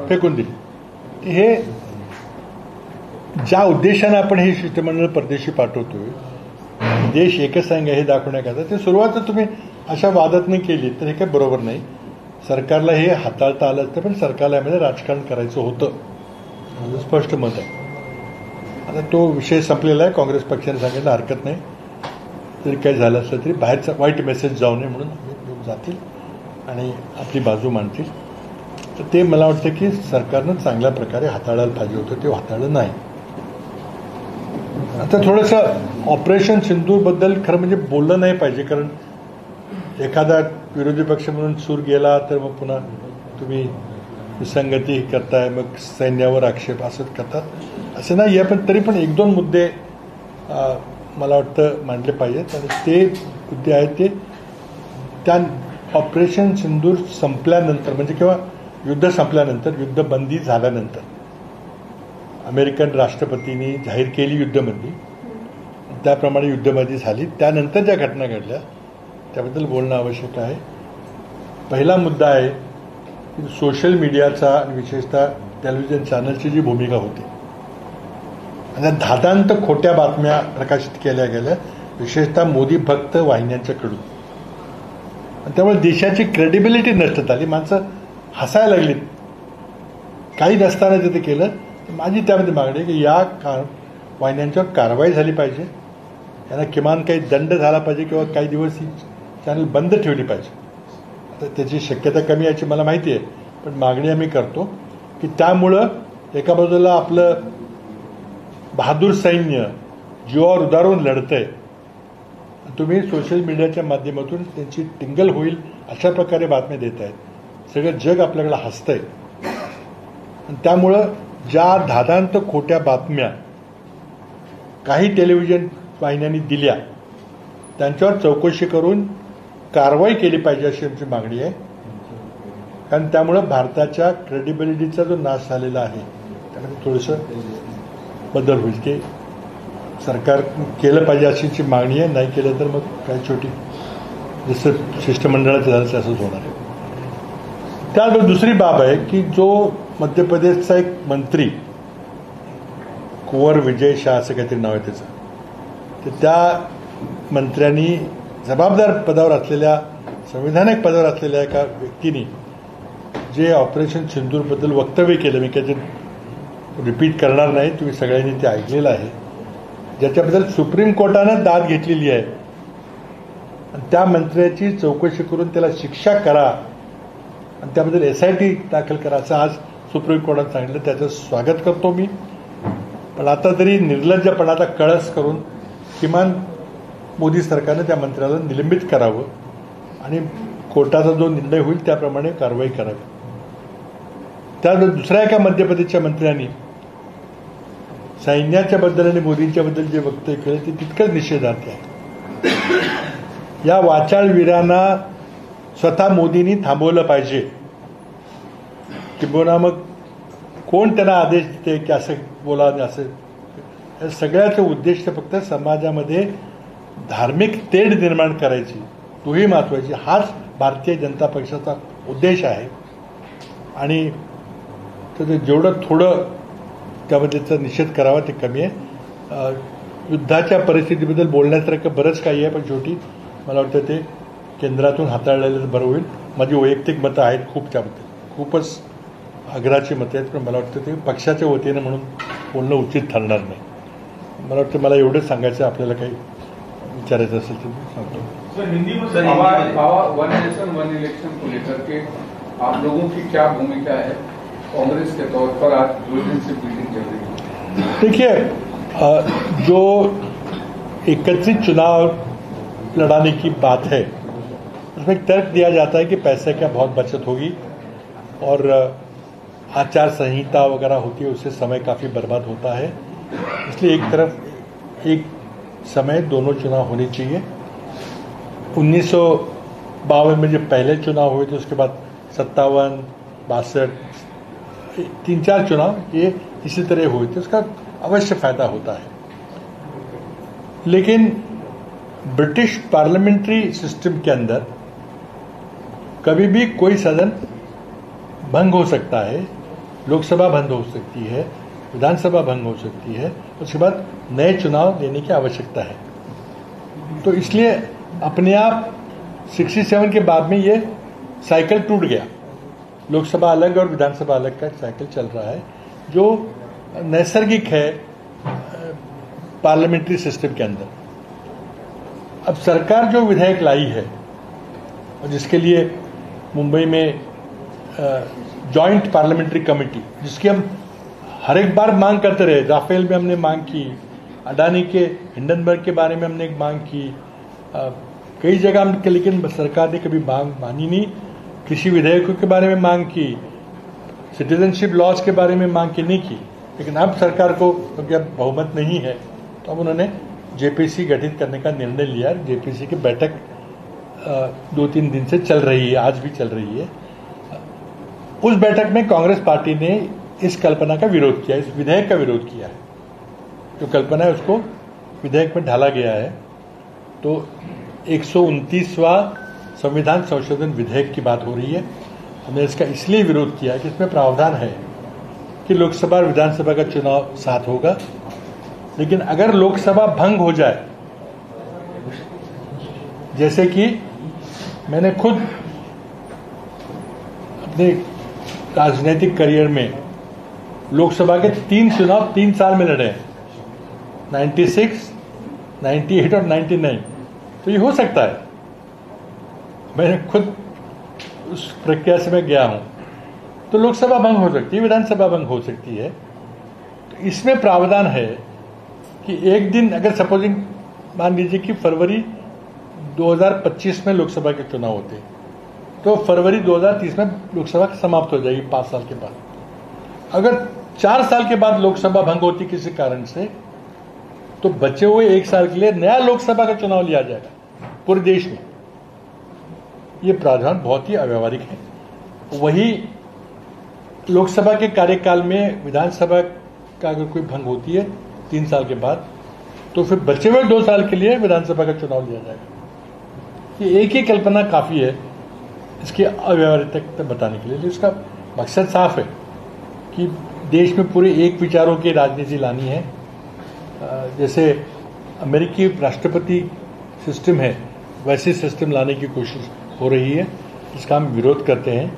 फेकून दिली. हे ज्या उद्देशानं आपण हे शिष्टमंडळ परदेशी पाठवतोय, देश एकच आहे हे दाखवण्याकरता, ते सुरुवात तुम्ही अशा वादातनं केली तर हे काही बरोबर नाही. सरकारला हे हाताळता आलं असतं, पण सरकारला यामध्ये राजकारण करायचं होतं, माझं स्पष्ट मत आहे. आता तो विषय संपलेला आहे. काँग्रेस पक्षाने सांगितलं हरकत नाही, जरी काही झालं असलं तरी बाहेरचा वाईट मेसेज जाऊ नये म्हणून लोक जातील आणि आपली बाजू मांडतील. तर ते मला वाटतं की सरकारनं चांगल्या प्रकारे हाताळायला पाहिजे होतं, ते हाताळलं नाही. आता थोडंसं ऑपरेशन सिंदूरबद्दल खरं म्हणजे बोललं नाही पाहिजे, कारण एखादा विरोधी पक्ष म्हणून सूर गेला तर मग पुन्हा तुम्ही विसंगती करताय, मग सैन्यावर आक्षेप असं करतात, असं नाही आहे. पण तरी पण एक दोन मुद्दे मला वाटतं मांडले पाहिजेत. आणि ते मुद्दे आहेत ते त्या ऑपरेशन सिंदूर संपल्यानंतर, म्हणजे किंवा युद्ध संपल्यानंतर, युद्धबंदी झाल्यानंतर अमेरिकन राष्ट्रपतींनी जाहीर केली युद्धबंदी, त्याप्रमाणे युद्धबंदी झाली. त्यानंतर ज्या घटना घडल्या त्याबद्दल बोलणं आवश्यक आहे. पहिला मुद्दा आहे की सोशल मीडियाचा आणि विशेषतः टेलिव्हिजन चॅनलची जी भूमिका होती, आणि धादांत खोट्या बातम्या प्रकाशित केल्या गेल्या, विशेषतः मोदी भक्त वाहिन्यांच्याकडून. आणि त्यामुळे देशाची क्रेडिबिलिटी नष्ट झाली. माणसं हसायला लागलीत. काही नसताना तिथे केलं. माझी त्यामध्ये मागणी आहे की या वाहिन्यांच्यावर कारवाई झाली पाहिजे, यांना किमान काही दंड झाला पाहिजे किंवा काही दिवस ही चॅनल बंद ठेवली पाहिजे. आता त्याची शक्यता कमी याची मला माहिती आहे, पण मागणी आम्ही करतो की त्यामुळं एका बाजूला आपलं बहादूर सैन्य जीवावर उदारून लढतंय, तुम्ही सोशल मीडियाच्या माध्यमातून त्यांची टिंगल होईल अशा प्रकारे बातम्या देत आहेत. सगळं जग आपल्याकडे हसतंय. आणि त्यामुळं ज्या धादांत खोट्या बातम्या काही टेलिव्हिजन वाहिन्यांनी दिल्या त्यांच्यावर चौकशी करून कारवाई केली पाहिजे अशी आमची मागणी आहे. कारण त्यामुळं भारताच्या क्रेडिबिलिटीचा जो नाश झालेला आहे त्यामध्ये थोडंसं बदल होईल, की सरकार केलं पाहिजे अशीची मागणी आहे. नाही केलं तर मग काय छोटी जसं शिष्टमंडळाचं झालं तसंच होणार आहे. त्याबरोबर दुसरी बाब आहे की जो मध्य प्रदेशचा एक मंत्री कुंवर विजय शाह असं काहीतरी नाव आहे त्याचं, तर त्या मंत्र्यांनी जबाबदार पदावर असलेल्या, संविधानिक पदावर असलेल्या एका व्यक्तीने जे ऑपरेशन सिंदूरबद्दल वक्तव्य केलं, मी काही रिपीट करणार नाही, तुम्ही सगळ्यांनी ते ऐकलेलं आहे, ज्याच्याबद्दल सुप्रीम कोर्टानं दाद घेतलेली आहे. आणि त्या मंत्र्याची चौकशी करून त्याला शिक्षा करा आणि त्याबद्दल SIT दाखल करा असं आज सुप्रीम कोर्टानं सांगितलं. त्याचं स्वागत करतो मी. पण आता तरी निर्लज्जपणाचा कळस करून किमान मोदी सरकारनं त्या मंत्र्याला निलंबित करावं आणि कोर्टाचा जो निर्णय होईल त्याप्रमाणे कारवाई करावी. त्यानंतर दुसऱ्या एका मध्य प्रदेशच्या मंत्र्यांनी सैन्याच्या बद्दल आणि मोदींच्या बद्दल जे वक्तव्य केलं ते तितकंच निषेधार्थ आहे. या वाचाळवीरांना स्वतः मोदींनी थांबवलं पाहिजे. किंबहुना मग कोण त्यांना आदेश देते की असं बोला आणि असं, या सगळ्याचं उद्देश फक्त समाजामध्ये धार्मिक तेढ निर्माण करायची, तोही महत्वाची, हाच भारतीय जनता पक्षाचा उद्देश आहे. आणि तर जेवढं थोडं त्याबद्दलचा निषेध करावा ते कमी आहे. युद्धाच्या परिस्थितीबद्दल बोलण्यासारखं बरंच काही आहे, पण शेवटी मला वाटतं ते केंद्रातून हाताळलेलं बरं होईल. माझी वैयक्तिक मतं आहेत खूप, त्याबद्दल खूपच आग्रहाची मतं आहेत, पण मला वाटतं ते पक्षाच्या वतीनं म्हणून बोलणं उचित ठरणार नाही. मला वाटतं मला एवढंच सांगायचं. आपल्याला काही विचारायचं असेल तर मी सांगतो. वन नेशन वन इलेक्शन को लेकर के आप लोगों की क्या भूमिका है कांग्रेस के तौर पर? आज 2 दिन से मीटिंग चल रही है. देखिए, जो एकत्रित चुनाव लड़ाने की बात है उसमें एक तर्क दिया जाता है कि पैसे का बहुत बचत होगी और आचार संहिता वगैरह होती है, उससे समय काफ़ी बर्बाद होता है. इसलिए एक तरफ एक समय दोनों चुनाव होने चाहिए. 1952 में जब पहले चुनाव हुए थे, उसके बाद 57, 62, 3-4 चुनाव ये इसी तरह हुए थे. उसका अवश्य फायदा होता है. लेकिन ब्रिटिश पार्लियामेंट्री सिस्टम के अंदर कभी भी कोई सदन भंग हो सकता है, लोकसभा बंद हो सकती है, विधानसभा भंग हो सकती है, उसके बाद नए चुनाव लेने की आवश्यकता है। तो इसलिए अपने आप 67 के बाद में ये साइकिल टूट गया। लोकसभा अलग और विधानसभा अलग का साइकिल चल रहा है, जो नैसर्गिक है पार्लियामेंट्री सिस्टम के अंदर। अब सरकार जो विधेयक लाई है और जिसके लिए मुंबई में जॉइंट पार्लियामेंट्री कमेटी, जिसकी हम हर एक बार मांग करते रहे, राफेल में हमने मांग की, अडानी के हिंडनबर्ग के बारे में हमने एक मांग की, कई जगह हम, लेकिन सरकार ने कभी मांग मानी नहीं। कृषि विधेयकों के बारे में मांग की, सिटीजनशिप लॉज के बारे में मांग की नहीं की। लेकिन अब सरकार को, क्योंकि अब बहुमत नहीं है, तो अब उन्होंने जेपीसी गठित करने का निर्णय लिया। जेपीसी की बैठक 2-3 दिन से चल रही है, आज भी चल रही है। उस बैठक में कांग्रेस पार्टी ने इस कल्पना का विरोध किया, इस विधेयक का विरोध किया है। जो कल्पना है उसको विधेयक में ढाला गया है। तो 129वां संविधान संशोधन विधेयक की बात हो रही है। हमने इसका इसलिए विरोध किया कि इसमें प्रावधान है कि लोकसभा और विधानसभा का चुनाव साथ होगा, लेकिन अगर लोकसभा भंग हो जाए, जैसे कि मैंने खुद अपने राजनीतिक करियर में लोकसभा के 3 चुनाव 3 साल में लड़े हैं, 96, 98 और 99। तो ये हो सकता है, मैंने खुद उस प्रक्रिया से मैं गया हूं। तो लोकसभा भंग हो सकती है, विधानसभा भंग हो सकती है। तो इसमें प्रावधान है कि एक दिन, अगर सपोजिंग मान लीजिए कि फरवरी 2025 में लोकसभा के चुनाव होते, तो फरवरी 2030 में लोकसभा समाप्त हो जाएगी 5 साल के बाद। अगर 4 साल के बाद लोकसभा भंग होती किसी कारण से, तो बचे हुए 1 साल के लिए नया लोकसभा का चुनाव लिया जाएगा पूरे देश में। ये प्रावधान बहुत ही अव्यावहारिक है। वही लोकसभा के कार्यकाल में विधानसभा का अगर कोई भंग होती है 3 साल के बाद, तो फिर बचे हुए 2 साल के लिए विधानसभा का चुनाव लिया जाएगा। ये एक ही कल्पना काफी है इसकी अव्यावहारिकता बताने के लिए। इसका मकसद साफ है कि देश में पूरे एक विचारों की राजनीति लानी है। जैसे अमेरिकी राष्ट्रपति सिस्टम है, वैसी सिस्टम लाने की कोशिश हो रही है, जिसका हम विरोध करते हैं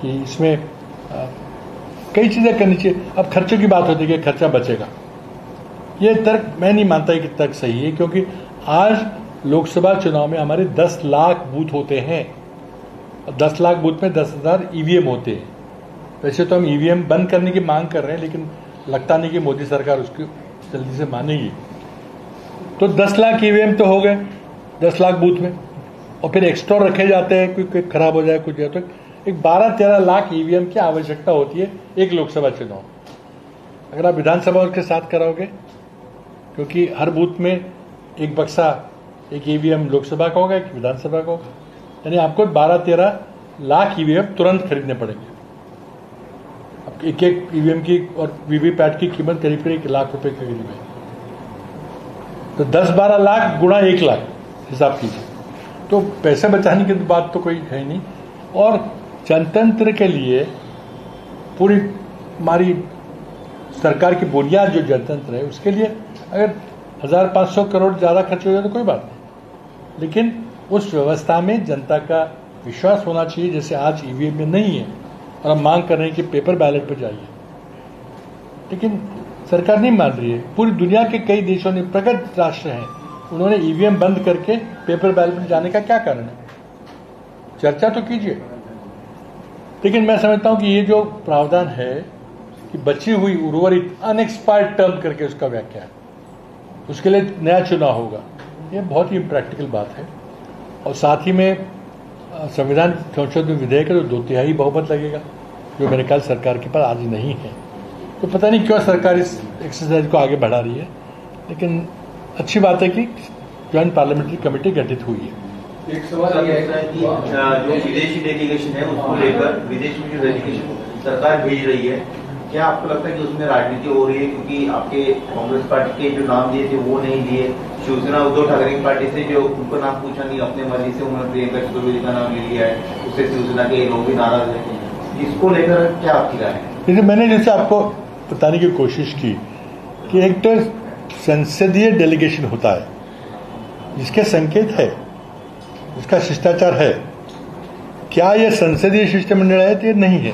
कि इसमें कई चीजें करनी चाहिए। अब खर्चों की बात होती है कि खर्चा बचेगा, ये तर्क मैं नहीं मानता कि तर्क सही है, क्योंकि आज लोकसभा चुनाव में हमारे 10 लाख बूथ होते हैं और 10 लाख बूथ में 10,000 ईवीएम होते हैं। वैसे तो हम ईवीएम बंद करने की मांग कर रहे हैं, लेकिन लगता नहीं कि मोदी सरकार उसकी जल्दी से मानेगी। तो 10 लाख ईवीएम तो हो गए 10 लाख बूथ में, और फिर एक्स्ट्रा रखे जाते हैं, कोई खराब हो जाए कुछ जाए, तो एक 12-13 लाख ईवीएम की आवश्यकता होती है एक लोकसभा चुनाव। अगर आप विधानसभा के साथ कराओगे, क्योंकि हर बूथ में एक बक्सा, एक ईवीएम लोकसभा का होगा, एक विधानसभा का होगा, यानी आपको 12-13 लाख ईवीएम तुरंत खरीदने पड़ेंगे। अब एक ईवीएम की और वीवीपैट की कीमत करीब 1 लाख रुपए के करीब है। तो 10-12 लाख गुणा 1 लाख हिसाब कीजिए, तो पैसे बचाने की बात तो कोई है नहीं। और जनतंत्र के लिए पूरी हमारी सरकार की बुनियाद जो जनतंत्र है, उसके लिए अगर 1500 करोड़ ज्यादा खर्च हो जाए तो कोई बात नहीं, लेकिन उस व्यवस्था में जनता का विश्वास होना चाहिए, जैसे आज ईवीएम में नहीं है। और हम मांग कर रहे हैं कि पेपर बैलेट पर जाइए, लेकिन सरकार नहीं मान रही है। पूरी दुनिया के कई देशों ने, प्रगत राष्ट्र हैं, उन्होंने ईवीएम बंद करके पेपर बैलेट में जाने का क्या कारण है? चर्चा तो कीजिए। लेकिन मैं समझता हूं कि ये जो प्रावधान है कि बची हुई उर्वरित अनएक्सपायर्ड टर्म करके उसका व्याख्या है, उसके लिए नया चुनाव होगा, ये बहुत ही इम्प्रैक्टिकल बात है। और साथ ही में संविधान संशोधन विधेयक है, तो 2/3 बहुमत लगेगा, जो मेरे ख्याल सरकार के पास आज नहीं है। तो पता नहीं क्यों सरकार इस एक्सरसाइज को आगे बढ़ा रही है, लेकिन अच्छी बात है कि ज्वाइंट पार्लियामेंट्री कमेटी गठित हुई है। एक सवाल ये है कि जो विदेशी डेलीगेशन है उसको लेकर, विदेश में जो डेलीगेशन सरकार भेज रही है, क्या आपको लगता है कि उसमें राजनीति हो रही है, क्योंकि आपके कांग्रेस पार्टी के जो नाम दिए थे वो नहीं लिए, शिवसेना उद्धव ठाकरे की पार्टी से जो उनको नाम पूछा नहीं, अपने मर्जी से उन्होंने प्रियंका चतुर्वेदी का नाम ले लिया है, उससे शिवसेना के लोग भी नाराज है। इसको लेकर क्या आपकी राय है? देखिए, मैंने जैसे आपको बताने की कोशिश की कि एक तो संसदीय डेलीगेशन होता है जिसके संकेत है, जिसका शिष्टाचार है। क्या यह संसदीय शिष्टमंडल है? तो ये नहीं है,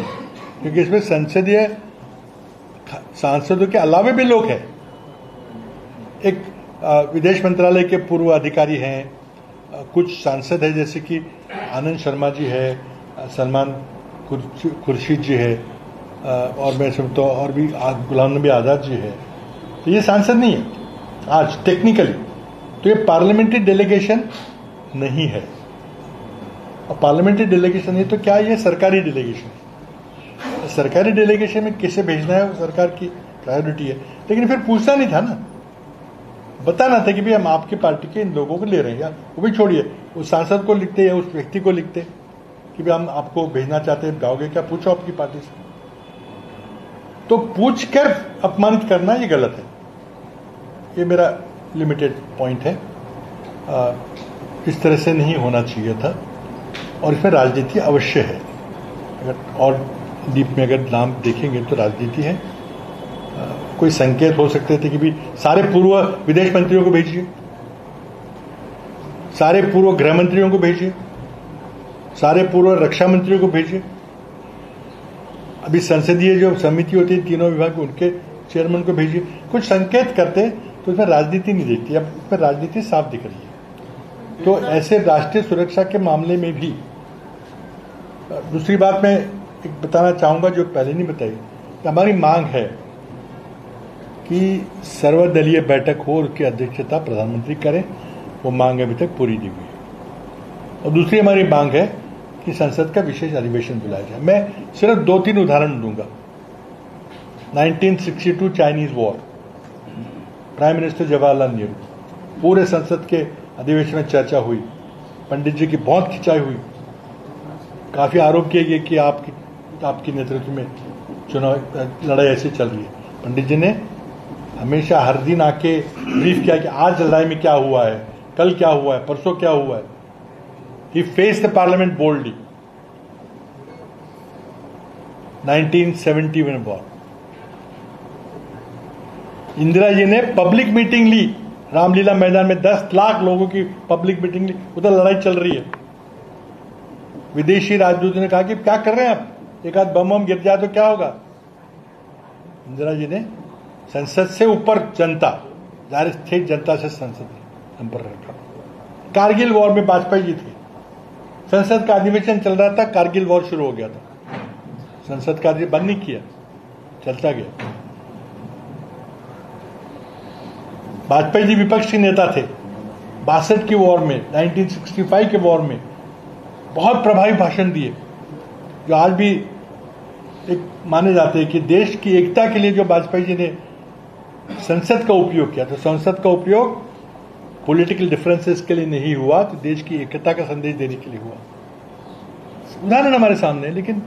क्योंकि इसमें संसदीय सांसदों के अलावा भी लोग हैं। एक विदेश मंत्रालय के पूर्व अधिकारी हैं, कुछ सांसद है जैसे कि आनंद शर्मा जी है, सलमान खुर्शीद जी है, और मैं समझता हूँ और भी गुलाम नबी आज़ाद जी है। तो ये सांसद नहीं है आज टेक्निकली, तो ये पार्लियामेंट्री डेलीगेशन नहीं है। और पार्लियामेंट्री डेलीगेशन है तो क्या ये सरकारी डेलीगेशन है? सरकारी डेलीगेशन में किसे भेजना है वो सरकार की प्रायोरिटी है। लेकिन फिर पूछना नहीं था ना, बताना था कि भाई हम आपकी पार्टी के इन लोगों को ले रहे हैं, या वो भी छोड़िए, उस सांसद को लिखते या उस व्यक्ति को लिखते कि भाई हम आपको भेजना चाहते हैं, जाओगे क्या? पूछो आपकी पार्टी से। तो पूछ कर अपमानित करना ये गलत है। ये मेरा लिमिटेड पॉइंट है। इस तरह से नहीं होना चाहिए था, और इसमें राजनीति अवश्य है। अगर और डीप में अगर नाम देखेंगे तो राजनीति है। कोई संकेत हो सकते थे कि भी सारे पूर्व विदेश मंत्रियों को भेजिए, सारे पूर्व गृह मंत्रियों को भेजिए, सारे पूर्व रक्षा मंत्रियों को भेजिए। अभी संसदीय जो समिति होती है तीनों विभाग, उनके चेयरमैन को भेजिए। कुछ संकेत करते तो इसमें राजनीति नहीं दिखती। अब इसमें राजनीति साफ दिख रही है। तो ऐसे राष्ट्रीय सुरक्षा के मामले में भी दूसरी बात मैं एक बताना चाहूंगा जो पहले नहीं बताई, कि हमारी मांग है कि सर्वदलीय बैठक हो और उसकी अध्यक्षता प्रधानमंत्री करें। वो मांग अभी तक पूरी नहीं हुई है। और दूसरी हमारी मांग है कि संसद का विशेष अधिवेशन बुलाया जाए। मैं सिर्फ 2-3 उदाहरण दूंगा। 1962 Chinese war, prime minister Jawaharlal Nehru, पूरे संसद के अधिवेशन में चर्चा हुई, पंडित जी की बहुत खिंचाई हुई, काफी आरोप किए गए कि आपकी नेतृत्व में चुनाव लड़ाई ऐसी चल रही है। पंडित जी ने हमेशा हर दिन आके ब्रीफ किया कि आज लड़ाई में क्या हुआ है, कल क्या हुआ है, परसों क्या हुआ है। He faced the parliament boldly. 1971 war, Indira ji ने पब्लिक मीटिंग ली, रामलीला मैदान में 10 लाख लोगों की पब्लिक मीटिंग ली। उधर लड़ाई चल रही है। विदेशी राजदूत ने कहा कि क्या कर रहे हैं आप, एक आध बम गिर जाए तो क्या होगा। इंदिरा जी ने संसद से ऊपर जनता, जाहिर थे जनता से संसद संपर्क रखा। कारगिल वॉर में वाजपेयी जी थे, संसद का अधिवेशन चल रहा था, कारगिल वॉर शुरू हो गया था। संसद का अधिवेशन बंद नहीं किया, चलता गया। वाजपेयी जी विपक्ष के नेता थे। 62 की वॉर में, 1965 के वॉर में बहुत प्रभावी भाषण दिए, जो आज भी एक माने जाते हैं कि देश की एकता के लिए जो वाजपेयी जी ने संसद का उपयोग किया। तो संसद का उपयोग पॉलिटिकल डिफरेंसेस के लिए नहीं हुआ, तो देश की एकता का संदेश देने के लिए हुआ। उदाहरण हमारे सामने है। लेकिन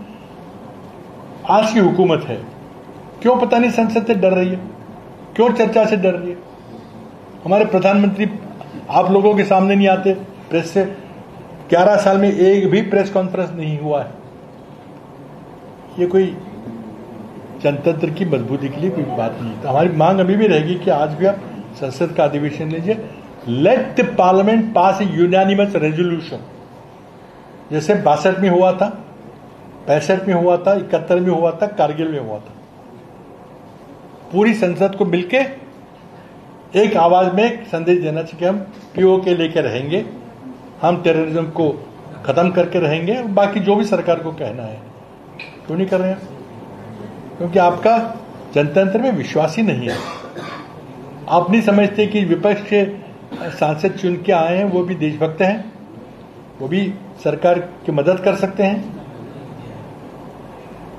आज की हुकूमत है, क्यों पता नहीं संसद से डर रही है, क्यों चर्चा से डर रही है। हमारे प्रधानमंत्री आप लोगों के सामने नहीं आते प्रेस से। 11 साल में एक भी प्रेस कॉन्फ्रेंस नहीं हुआ है। ये कोई जनतंत्र की मजबूती के लिए कोई बात नहीं। तो हमारी मांग अभी भी रहेगी कि आज भी आप संसद का अधिवेशन लीजिए। Let the parliament pass A unanimous resolution, जैसे 62 में हुआ था, 65 में हुआ था, 71 में हुआ था, कारगिल में हुआ था। पूरी संसद को मिलके एक आवाज में एक संदेश देना चाहिए कि हम पीओके लेके रहेंगे, हम टेररिज्म को खत्म करके रहेंगे, और बाकी जो भी सरकार को कहना है। क्यों नहीं कर रहे हैं? क्योंकि आपका जनतंत्र में विश्वास ही नहीं है। आप नहीं समझते कि विपक्ष के सांसद चुन के आए हैं वो भी देशभक्त हैं, वो भी सरकार की मदद कर सकते हैं।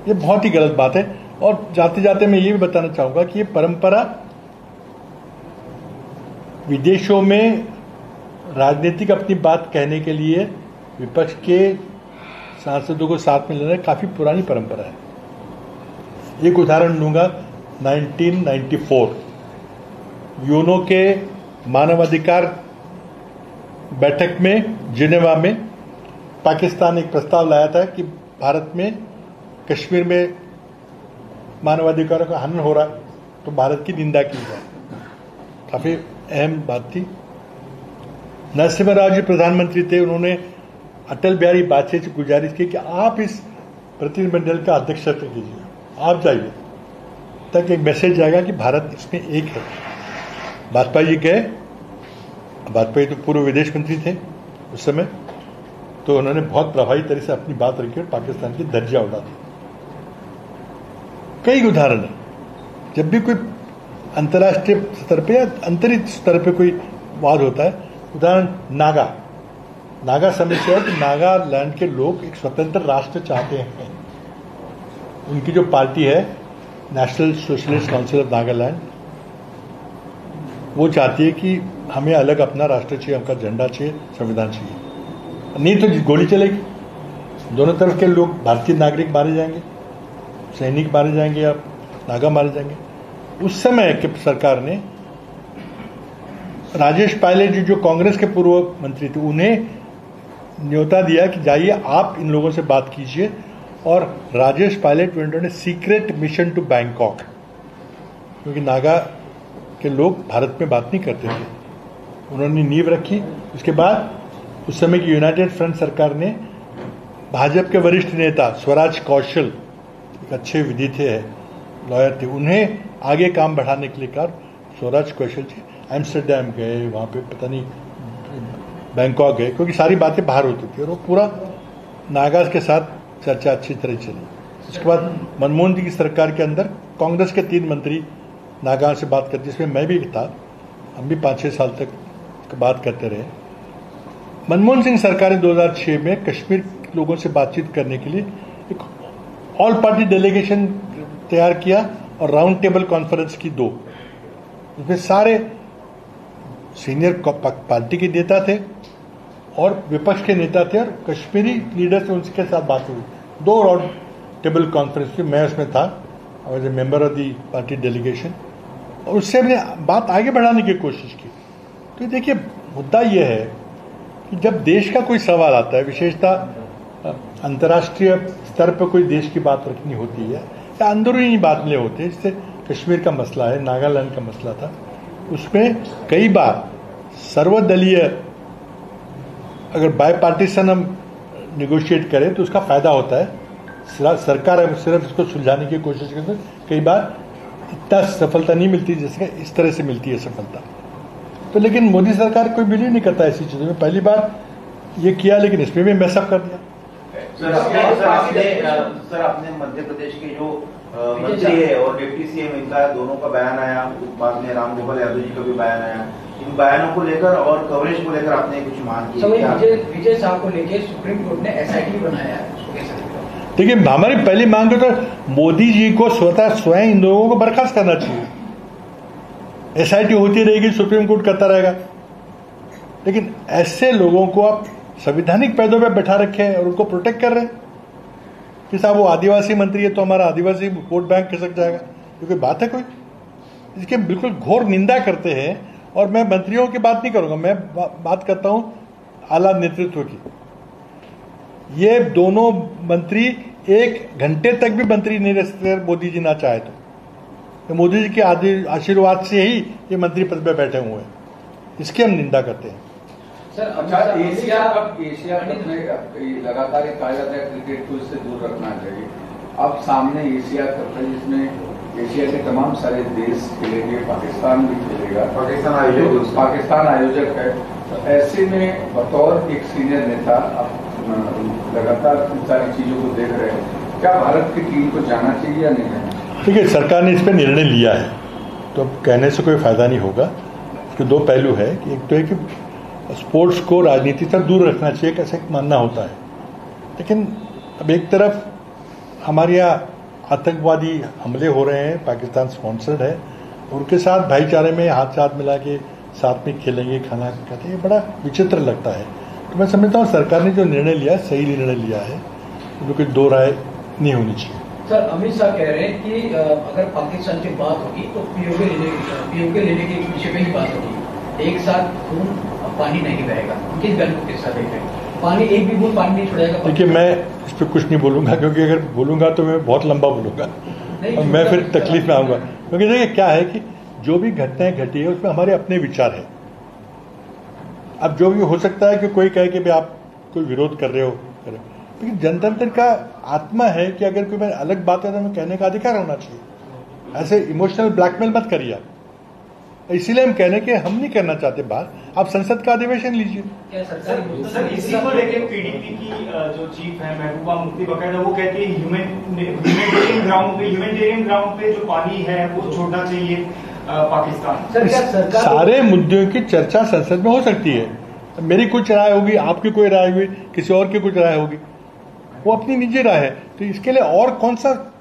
ये बहुत ही गलत बात है। और जाते जाते मैं ये भी बताना चाहूंगा कि ये परंपरा विदेशों में राजनीतिक अपनी बात कहने के लिए विपक्ष के सांसदों को साथ में लेना काफी पुरानी परंपरा है। एक उदाहरण दूंगा, 1994 यूनो के मानवाधिकार बैठक में जिनेवा में पाकिस्तान एक प्रस्ताव लाया था कि भारत में कश्मीर में मानवाधिकारों का हनन हो रहा है तो भारत की निंदा की जाए। काफी अहम बात थी। नरसिम्हा राव जी प्रधानमंत्री थे, उन्होंने अटल बिहारी वाजपेयी से गुजारिश की कि आप इस प्रतिनिधिमंडल का अध्यक्षत्व कीजिए, आप जाइए, ताकि एक मैसेज जाएगा कि भारत इसमें एक है। वाजपेयी जी गए, वाजपेयी तो पूर्व विदेश मंत्री थे उस समय, तो उन्होंने बहुत प्रभावी तरह से अपनी बात रखी और पाकिस्तान की धज्जियां उड़ा दी। कई उदाहरण है, जब भी कोई अंतर्राष्ट्रीय स्तर पे या अंतरिक्ष स्तर पे कोई वाद होता है। उदाहरण नागा समस्या है कि नागालैंड के लोग एक स्वतंत्र राष्ट्र चाहते हैं। उनकी जो पार्टी है national socialist council of Nagaland, वो चाहती है कि हमें अलग अपना राष्ट्र चाहिए, हमका झंडा चाहिए, संविधान चाहिए, नहीं तो गोली चलेगी। दोनों तरफ के लोग, भारतीय नागरिक मारे जाएंगे, सैनिक मारे जाएंगे या नागा मारे जाएंगे। उस समय के सरकार ने राजेश पायलट जी जो कांग्रेस के पूर्व मंत्री थे, उन्हें न्योता दिया कि जाइए आप इन लोगों से बात कीजिए। और Rajesh Pilot went on a secret mission to Bangkok, क्योंकि नागा के लोग भारत में बात नहीं करते थे। उन्होंने नींव रखी। उसके बाद उस समय की यूनाइटेड फ्रंट सरकार ने भाजपा के वरिष्ठ नेता स्वराज कौशल, एक अच्छे विधि थे, लॉयर थे, उन्हें आगे काम बढ़ाने के लिए कहा। स्वराज कौशल जी एम्स्टर्डम गए, वहाँ पे पता नहीं बैंकॉक गए, क्योंकि सारी बातें बाहर होती थी और वो पूरा नागाज के साथ चर्चा अच्छी तरह चली। उसके बाद मनमोहन जी की सरकार के अंदर कांग्रेस के 3 मंत्री नागा से बात करते, जिसमें मैं भी था, हम भी 5-6 साल तक बात करते रहे। मनमोहन सिंह सरकार ने 2006 में कश्मीर लोगों से बातचीत करने के लिए एक ऑल पार्टी डेलीगेशन तैयार किया और राउंड टेबल कॉन्फ्रेंस की 2। उसमें सारे सीनियर पार्टी के नेता थे और विपक्ष के नेता थे और कश्मीरी लीडर से उनके साथ बात हुई। 2 राउंड टेबल कॉन्फ्रेंस की, मैं उसमें था, I was a member of the party delegation, और उससे हमने बात आगे बढ़ाने की कोशिश की। तो देखिए, मुद्दा यह है कि जब देश का कोई सवाल आता है, विशेषतः अंतर्राष्ट्रीय स्तर पर कोई देश की बात रखनी होती है या अंदरूनी बात ले होते हैं, जैसे कश्मीर का मसला है, नागालैंड का मसला था, उसमें कई बार सर्वदलीय अगर बायपार्टीसन हम निगोशिएट करें तो उसका फायदा होता है। सरकार सिर्फ इसको सुलझाने की कोशिश करती है, कई बार इतना सफलता नहीं मिलती जैसे इस तरह से मिलती है सफलता। तो लेकिन मोदी सरकार कोई बिलीव नहीं करता ऐसी चीजों में। पहली बार ये किया, लेकिन इसमें भी मैसअप कर दिया। सर आपने मध्य प्रदेश के जो मंत्री है और डिप्टी सीएम, इनका दोनों का बयान आया, बाद में राम गोपाल यादव जी का भी बयान आया। इन बयानों को लेकर और कवरेज को लेकर आपने कुछ मांग की? विजय शाह को लेकर सुप्रीम कोर्ट ने एसआईटी बनाया है। देखिए, हमारी पहली मांग तो मोदी जी को स्वयं इन लोगों को बर्खास्त करना चाहिए। एसआईटी होती रहेगी, सुप्रीम कोर्ट करता रहेगा, लेकिन ऐसे लोगों को आप संवैधानिक पदों पर बैठा रखे हैं और उनको प्रोटेक्ट कर रहे हैं कि साहब वो आदिवासी मंत्री है तो हमारा आदिवासी वोट बैंक खिसक जाएगा। ये कोई बात है कोई? इसके बिल्कुल घोर निंदा करते हैं। और मैं मंत्रियों की बात नहीं करूंगा, मैं बात करता हूं आला नेतृत्व की। ये दोनों मंत्री 1 घंटे तक भी मंत्री नहीं रह सकते मोदी जी ना चाहे तो मोदी जी के आशीर्वाद से ही ये मंत्री पद पर बैठे हुए हैं, इसकी हम निंदा करते हैं। सर, अच्छा, एशिया कप में लगातार कहा जाता है क्रिकेट को इससे दूर रखना चाहिए। अब सामने एशिया कप है जिसमें एशिया के तमाम सारे देश खेलेंगे, पाकिस्तान भी खेलेगा, पाकिस्तान आयोजक है। तो ऐसे में बतौर एक सीनियर नेता अब लगातार इन सारी चीजों को देख रहे हैं, क्या भारत की टीम को जाना चाहिए या नहीं जाना चाहिए? देखिए, सरकार ने इस पर निर्णय लिया है तो अब कहने से कोई फायदा नहीं होगा। इसके 2 पहलू है कि एक तो है कि स्पोर्ट्स को राजनीति से दूर रखना चाहिए, कैसे मानना होता है, लेकिन अब एक तरफ हमारे यहाँ आतंकवादी हमले हो रहे हैं, पाकिस्तान स्पॉन्सर्ड है, उनके साथ भाईचारे में हाथ साथ मिला के साथ में खेलेंगे, खाना खाते हैं, बड़ा विचित्र लगता है। तो मैं समझता हूँ सरकार ने जो निर्णय लिया सही निर्णय लिया है, तो कोई 2 राय नहीं होनी चाहिए। सर, अमित शाह कह रहे हैं कि अगर पाकिस्तान की बात होगी तो पीओके लेने के विषय में ही बात होगी। एक साथ खून पानी नहीं बहेगा। किस गन के साथ देख रहे हैं? पानी एक भी बूंद पानी नहीं छोड़ेगा। देखिए, मैं इस पर कुछ नहीं बोलूंगा, क्योंकि अगर बोलूंगा तो मैं बहुत लंबा बोलूंगा और मैं फिर तकलीफ में आऊंगा। क्योंकि देखिए क्या है कि जो भी घटनाएं घटी है उसमें हमारे अपने विचार हैं। अब जो भी हो सकता है कि कोई कहे कि भाई आप कोई विरोध कर रहे हो, लेकिन जनतंत्र का आत्मा है कि अगर कोई अलग बात है तो हमें कहने का अधिकार होना चाहिए। ऐसे इमोशनल ब्लैकमेल मत करिए आप। इसीलिए हम कहने के हम नहीं करना चाहते बात। आप संसद का अधिवेशन लीजिए। सर, इसी को लेकर पीडीपी की जो चीफ है महबूबा मुफ्ती बकायदा वो कहती है ह्यूमैनिटेरियन ग्राउंड पे जो पानी है वो छोड़ना चाहिए पाकिस्तान। सर, क्या सरकार सारे मुद्दों की चर्चा संसद में हो सकती है। मेरी कुछ राय होगी, आपकी कोई राय होगी, किसी और की कुछ राय होगी, वो अपनी निजी राय है। तो इसके लिए और कौन सा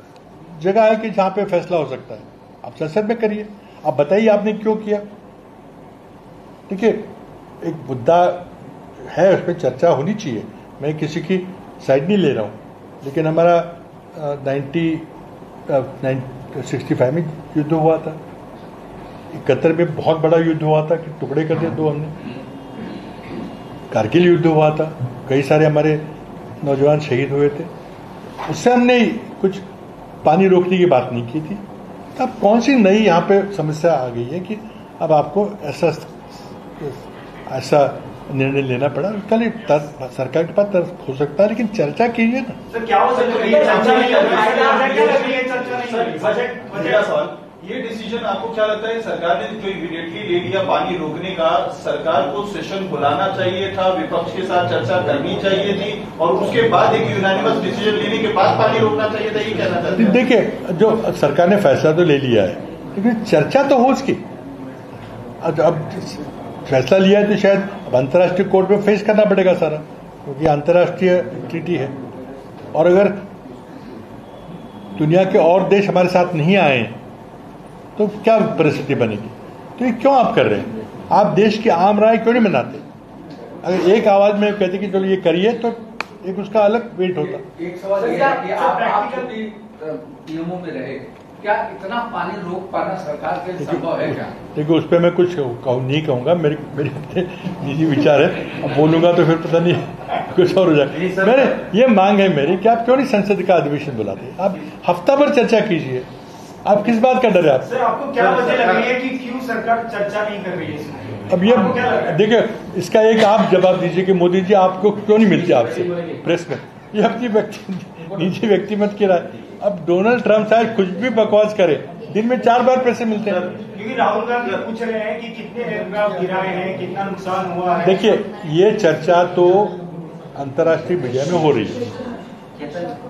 जगह है कि जहां पे फैसला हो सकता है? आप संसद में करिए। आप बताइए आपने क्यों किया। देखिए, एक मुद्दा है, उस पर चर्चा होनी चाहिए। मैं किसी की साइड नहीं ले रहा हूं, लेकिन हमारा 1965 में युद्ध हुआ था, 71 में बहुत बड़ा युद्ध हुआ था कि टुकड़े कर दिए दो हमने, कारगिल युद्ध हुआ था, कई सारे हमारे नौजवान शहीद हुए थे। उससे हमने कुछ पानी रोकने की बात नहीं की थी। अब कौन सी नई यहाँ पे समस्या आ गई है कि अब आपको ऐसा निर्णय लेना पड़ा? कल सरकार के पास तर्क हो सकता है, लेकिन चर्चा कीजिए ना। सर, क्या हो सकता है? ये डिसीजन आपको क्या लगता है सरकार ने जो इमीडिएटली ले लिया पानी रोकने का, सरकार को सेशन बुलाना चाहिए था, विपक्ष के साथ चर्चा करनी चाहिए थी और उसके बाद एक यूनानिमस डिसीजन लेने के बाद पानी रोकना चाहिए था, ये कहना चाहते हैं? देखिए, जो सरकार ने फैसला तो ले लिया है, लेकिन चर्चा तो हो उसकी। अब फैसला लिया है तो शायद अब अंतर्राष्ट्रीय कोर्ट में फेस करना पड़ेगा सारा, क्योंकि अंतर्राष्ट्रीय ट्रीटी है। और अगर दुनिया के और देश हमारे साथ नहीं आए तो क्या परिस्थिति बनेगी? तो ये क्यों आप कर रहे हैं? आप देश की आम राय क्यों नहीं मनाते? अगर एक आवाज में कहते कि चलो ये करिए तो एक उसका अलग वेट होता। एक सवाल ये है कि आप भी नियमों में रहे, क्या इतना पानी रोक पाना सरकार के संभव है क्या? देखिए, उस पर मैं कुछ नहीं कहूंगा, मेरे अपने निजी विचार है। अब बोलूंगा तो फिर पता नहीं कुछ और हो जाए। मेरे ये मांग है मेरी कि आप क्यों नहीं संसद का अधिवेशन बुलाते? आप हफ्ता भर चर्चा कीजिए। आप किस बात का डर है? आप सर, आपको क्या वजह लग रही है कि क्यों सरकार चर्चा नहीं कर रही है इसमें? अब ये देखिए, इसका एक आप जवाब दीजिए कि मोदी जी आपको क्यों नहीं मिलती आपसे प्रेस में? ये अपनी निजी व्यक्तिमत की राय। अब डोनाल्ड ट्रंप शायद कुछ भी बकवास करे, दिन में 4 बार पैसे मिलते हैं। क्योंकि राहुल गांधी पूछ रहे हैं कि कितने एयरक्राफ्ट गिराए हैं, कितना नुकसान हुआ है। देखिए, ये चर्चा तो अंतर्राष्ट्रीय मीडिया में हो रही है,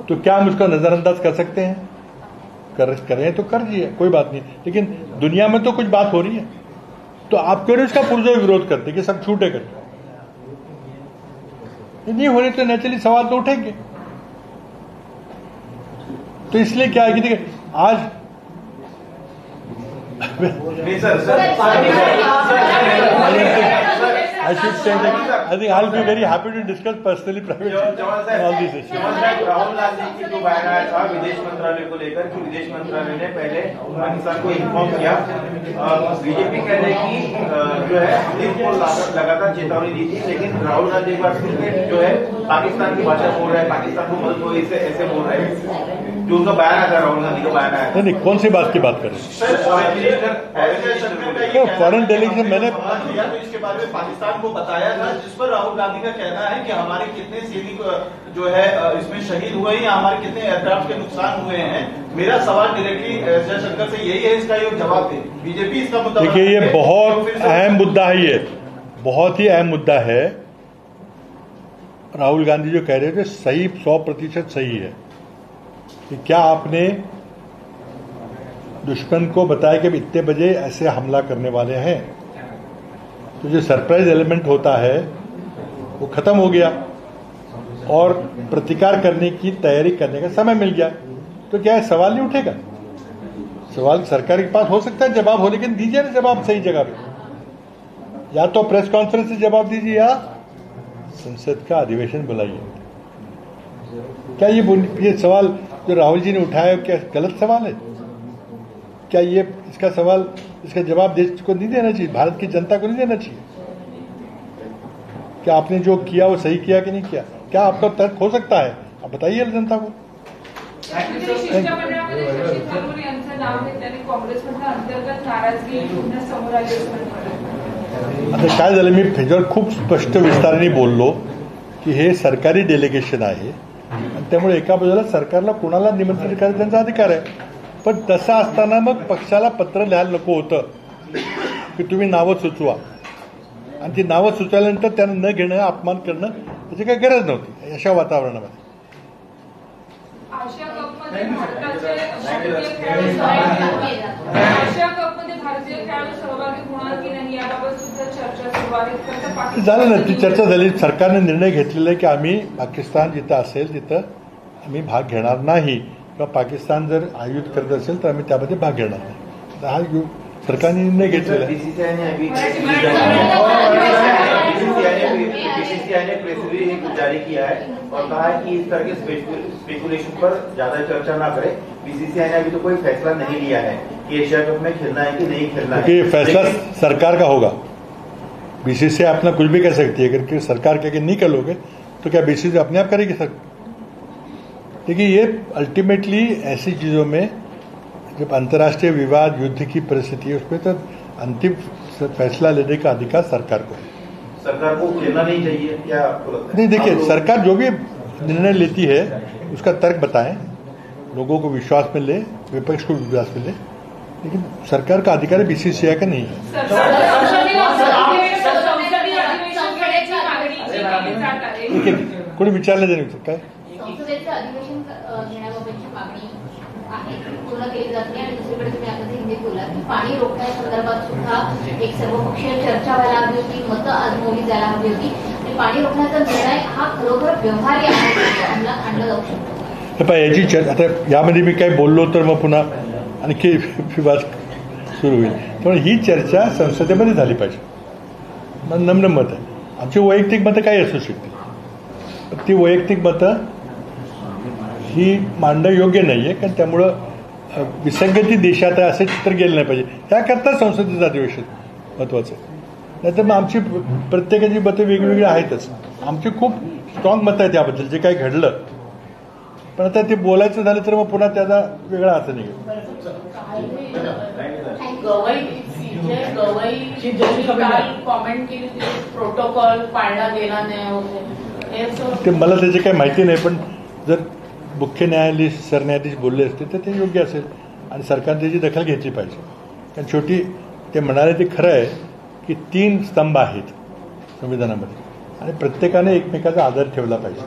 तो क्या हम उसका नजरअंदाज कर सकते हैं? कर रहे हैं तो कर दिए, कोई बात नहीं। लेकिन दुनिया में तो कुछ बात हो रही है, तो आप क्यों नहीं उसका पुरजोर विरोध करते कि सब छूटे करके? नहीं हो रही तो नेचुरली सवाल तो उठेंगे। तो इसलिए क्या है कि देखिए आज I should say that I think I'll be very happy to discuss personally, privately all these issues. Rahul Gandhi की जो बयान आया था विदेश मंत्रालय को लेकर कि विदेश मंत्रालय ने पहले पाकिस्तान को इन्फॉर्म किया, बीजेपी कह रहे कि जो है को लगातार चेतावनी दी थी, लेकिन राहुल गांधी एक बार जो है पाकिस्तान की भाषा बोल रहे हैं, पाकिस्तान को मदद हो ऐसे बोल रहे हैं। जो उनका बयान आया था, राहुल गांधी का बयान आया था। नहीं, कौन सी बात की बात कर रहे हैं? फॉरेन डेलीगेशन मैंने इसके बारे में पाकिस्तान को बताया था, जिस पर राहुल गांधी का कहना है कि हमारे कितने सैनिक जो है इसमें शहीद हुए हैं या हमारे कितने एयरक्राफ्ट के नुकसान हुए हैं। मेरा सवाल डायरेक्टली जयशंकर से यही है, इसका एक जवाब दे। बीजेपी इसका मुद्दा, देखिए, ये बहुत अहम मुद्दा है, ये बहुत ही अहम मुद्दा है। राहुल गांधी जो कह रहे थे सही 100% सही है कि क्या आपने दुश्मन को बताया कि इतने बजे ऐसे हमला करने वाले हैं, तो जो सरप्राइज एलिमेंट होता है वो खत्म हो गया और प्रतिकार करने की तैयारी करने का समय मिल गया। तो क्या है, सवाल नहीं उठेगा? सवाल सरकार के पास हो सकता है जवाब हो, लेकिन दीजिए ना जवाब सही जगह पे। या तो प्रेस कॉन्फ्रेंस से जवाब दीजिए या संसद का अधिवेशन बुलाइए। क्या ये सवाल जो राहुल जी ने उठाया क्या गलत सवाल है? क्या ये इसका जवाब देश को नहीं देना चाहिए, भारत की जनता को नहीं देना चाहिए? क्या आपने जो किया वो सही किया कि नहीं किया? क्या आपका तर्क हो सकता है? आप बताइए जनता को. शिष्टमंडळामध्ये शशी थरूर यांचं नाव घेतल्याने काँग्रेसमधल्या अंतर्गत नाराजगी पुन्हा समोर आली असं वाटतं. आता काय झालं, मी ह्याच्यावर खूप स्पष्ट विस्ताराने बोललो की हे सरकारी डेलिगेशन आहे आणि त्यामुळे एका बाजूला सरकारला कोणाला निमंत्रण करायचं त्यांचा अधिकार आहे. पण तसं असताना मग पक्षाला पत्र लिहायला नको होतं की तुम्ही नावं सुचवा, आणि ती नावं सुचवल्यानंतर त्यांना न घेणं, अपमान करणं त्याची काही गरज नव्हती अशा वातावरणामध्ये. आशिया कपमध्ये भारतीय खेळाडू सहभागी होणार की नाही याबाबत सुद्धा चर्चा सुरू आहे. झालं ना, ती चर्चा झाली. सरकारने निर्णय घेतलेला आहे की आम्ही पाकिस्तान जिथं असेल तिथं आम्ही भाग घेणार नाही, किंवा पाकिस्तान जर आयोजित करत असेल तर आम्ही त्यामध्ये भाग घेणार नाही. हा सरकारने निर्णय घेतलेला आहे. बीसीसीआई ने प्रेस रिलीज जारी किया है और कहा है कि इस तरह के स्पेकुलेशन पर ज्यादा चर्चा ना करें. बीसीसीआई ने अभी तो कोई फैसला नहीं लिया है कि एशिया कप में खेलना है कि नहीं खेलना है. ये फैसला सरकार का होगा. बीसीसीआई अपना कुछ भी कर सकती है, अगर सरकार कह के नहीं करोगे तो क्या बीसीसीआई अपने आप करेगी सर? देखिए, ये अल्टीमेटली ऐसी चीजों में जब अंतर्राष्ट्रीय विवाद, युद्ध की परिस्थिति है, उसमें तो अंतिम फैसला लेने का अधिकार सरकार को है. सरकार को खेलना नहीं चाहिए क्या आपको लगता है? नहीं, देखिए, सरकार जो भी निर्णय लेती है उसका तर्क बताएं, लोगों को विश्वास में ले, विपक्ष को विश्वास में ले, लेकिन सरकार का अधिकार बीसीसीआई का नहीं है. देखिए, कोणी विचारलं जाईल काय संसदेचं अधिवेशन घेण्याबाबतची मागणी आहे पूर्ण केली जात नाही. आणि दुसरीकडे तुम्ही आता हिंदीत बोला की पाणी रोखण्यासंदर्भात सुद्धा एक सर्वपक्षीय चर्चा व्हायला हवी होती, मतं आजमवली जायला हवी होती. आणि पाणी रोखण्याचा निर्णय हा खरोखर व्यवहार्य आहे, अंमलात आणला जाऊ शकतो. याची चर्चा आता यामध्ये मी काही बोललो तर मग पुन्हा आणखी विवाद सुरू होईल. त्यामुळे ही चर्चा संसदेमध्ये झाली पाहिजे. माझं नम्र मत आहे. आमची वैयक्तिक मतं काही असू शकतील, ती वैयक्तिक मतं ही मांडणं योग्य नाही आहे, कारण त्यामुळं विसंगती देशात आहे असे चित्र गेलं नाही पाहिजे. त्याकरता संसदेचं अधिवेशन महत्त्वाचं आहे. नाहीतर मग आमची प्रत्येकाची मतं वेगवेगळी आहेतच. आमची खूप स्ट्रॉंग मतं आहेत याबद्दल जे काही घडलं, पण आता ते बोलायचं झालं तर मग पुन्हा त्याचा वेगळा अर्थ निघेल. कॉमेंट केली प्रोटोकॉल पाळला गेला नाही, ते मला त्याची काही माहिती नाही. पण जर मुख्य न्यायाधीश, सरन्यायाधीश बोलले असते तर ते योग्य असेल आणि सरकारने त्याची दखल घेतली पाहिजे. कारण शेवटी ते म्हणाले ते खरं आहे की 3 स्तंभ आहेत संविधानामध्ये आणि प्रत्येकाने एकमेकाचा आदर ठेवला पाहिजे.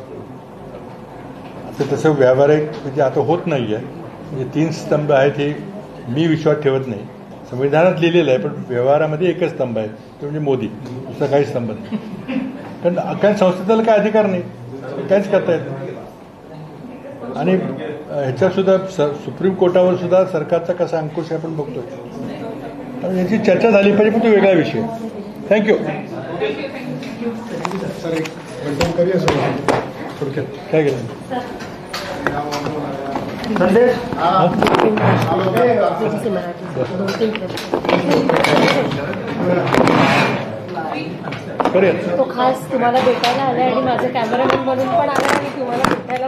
असं तसं व्यावहारिक म्हणजे आता होत नाही आहे. म्हणजे 3 स्तंभ आहेत हे मी विश्वास ठेवत नाही. संविधानात लिहिलेलं आहे, पण व्यवहारामध्ये एकच स्तंभ आहे, तो म्हणजे मोदी. दुसरा काही स्तंभ नाही. कारण संसदेला काय अधिकार नाही, काहीच करता येत नाही. आणि ह्याच्यात सुद्धा सुप्रीम कोर्टावर सुद्धा सरकारचा कसा अंकुश आहे आपण बघतोय. त्यामुळे याची चर्चा झाली पाहिजे, पण तो वेगळा विषय. थँक्यू. काय केलं संदेश करूया. तो खास तुम्हाला भेटायला आलाय आणि माझं कॅमेरामॅन म्हणून पण आला आणि तुम्हाला भेटायला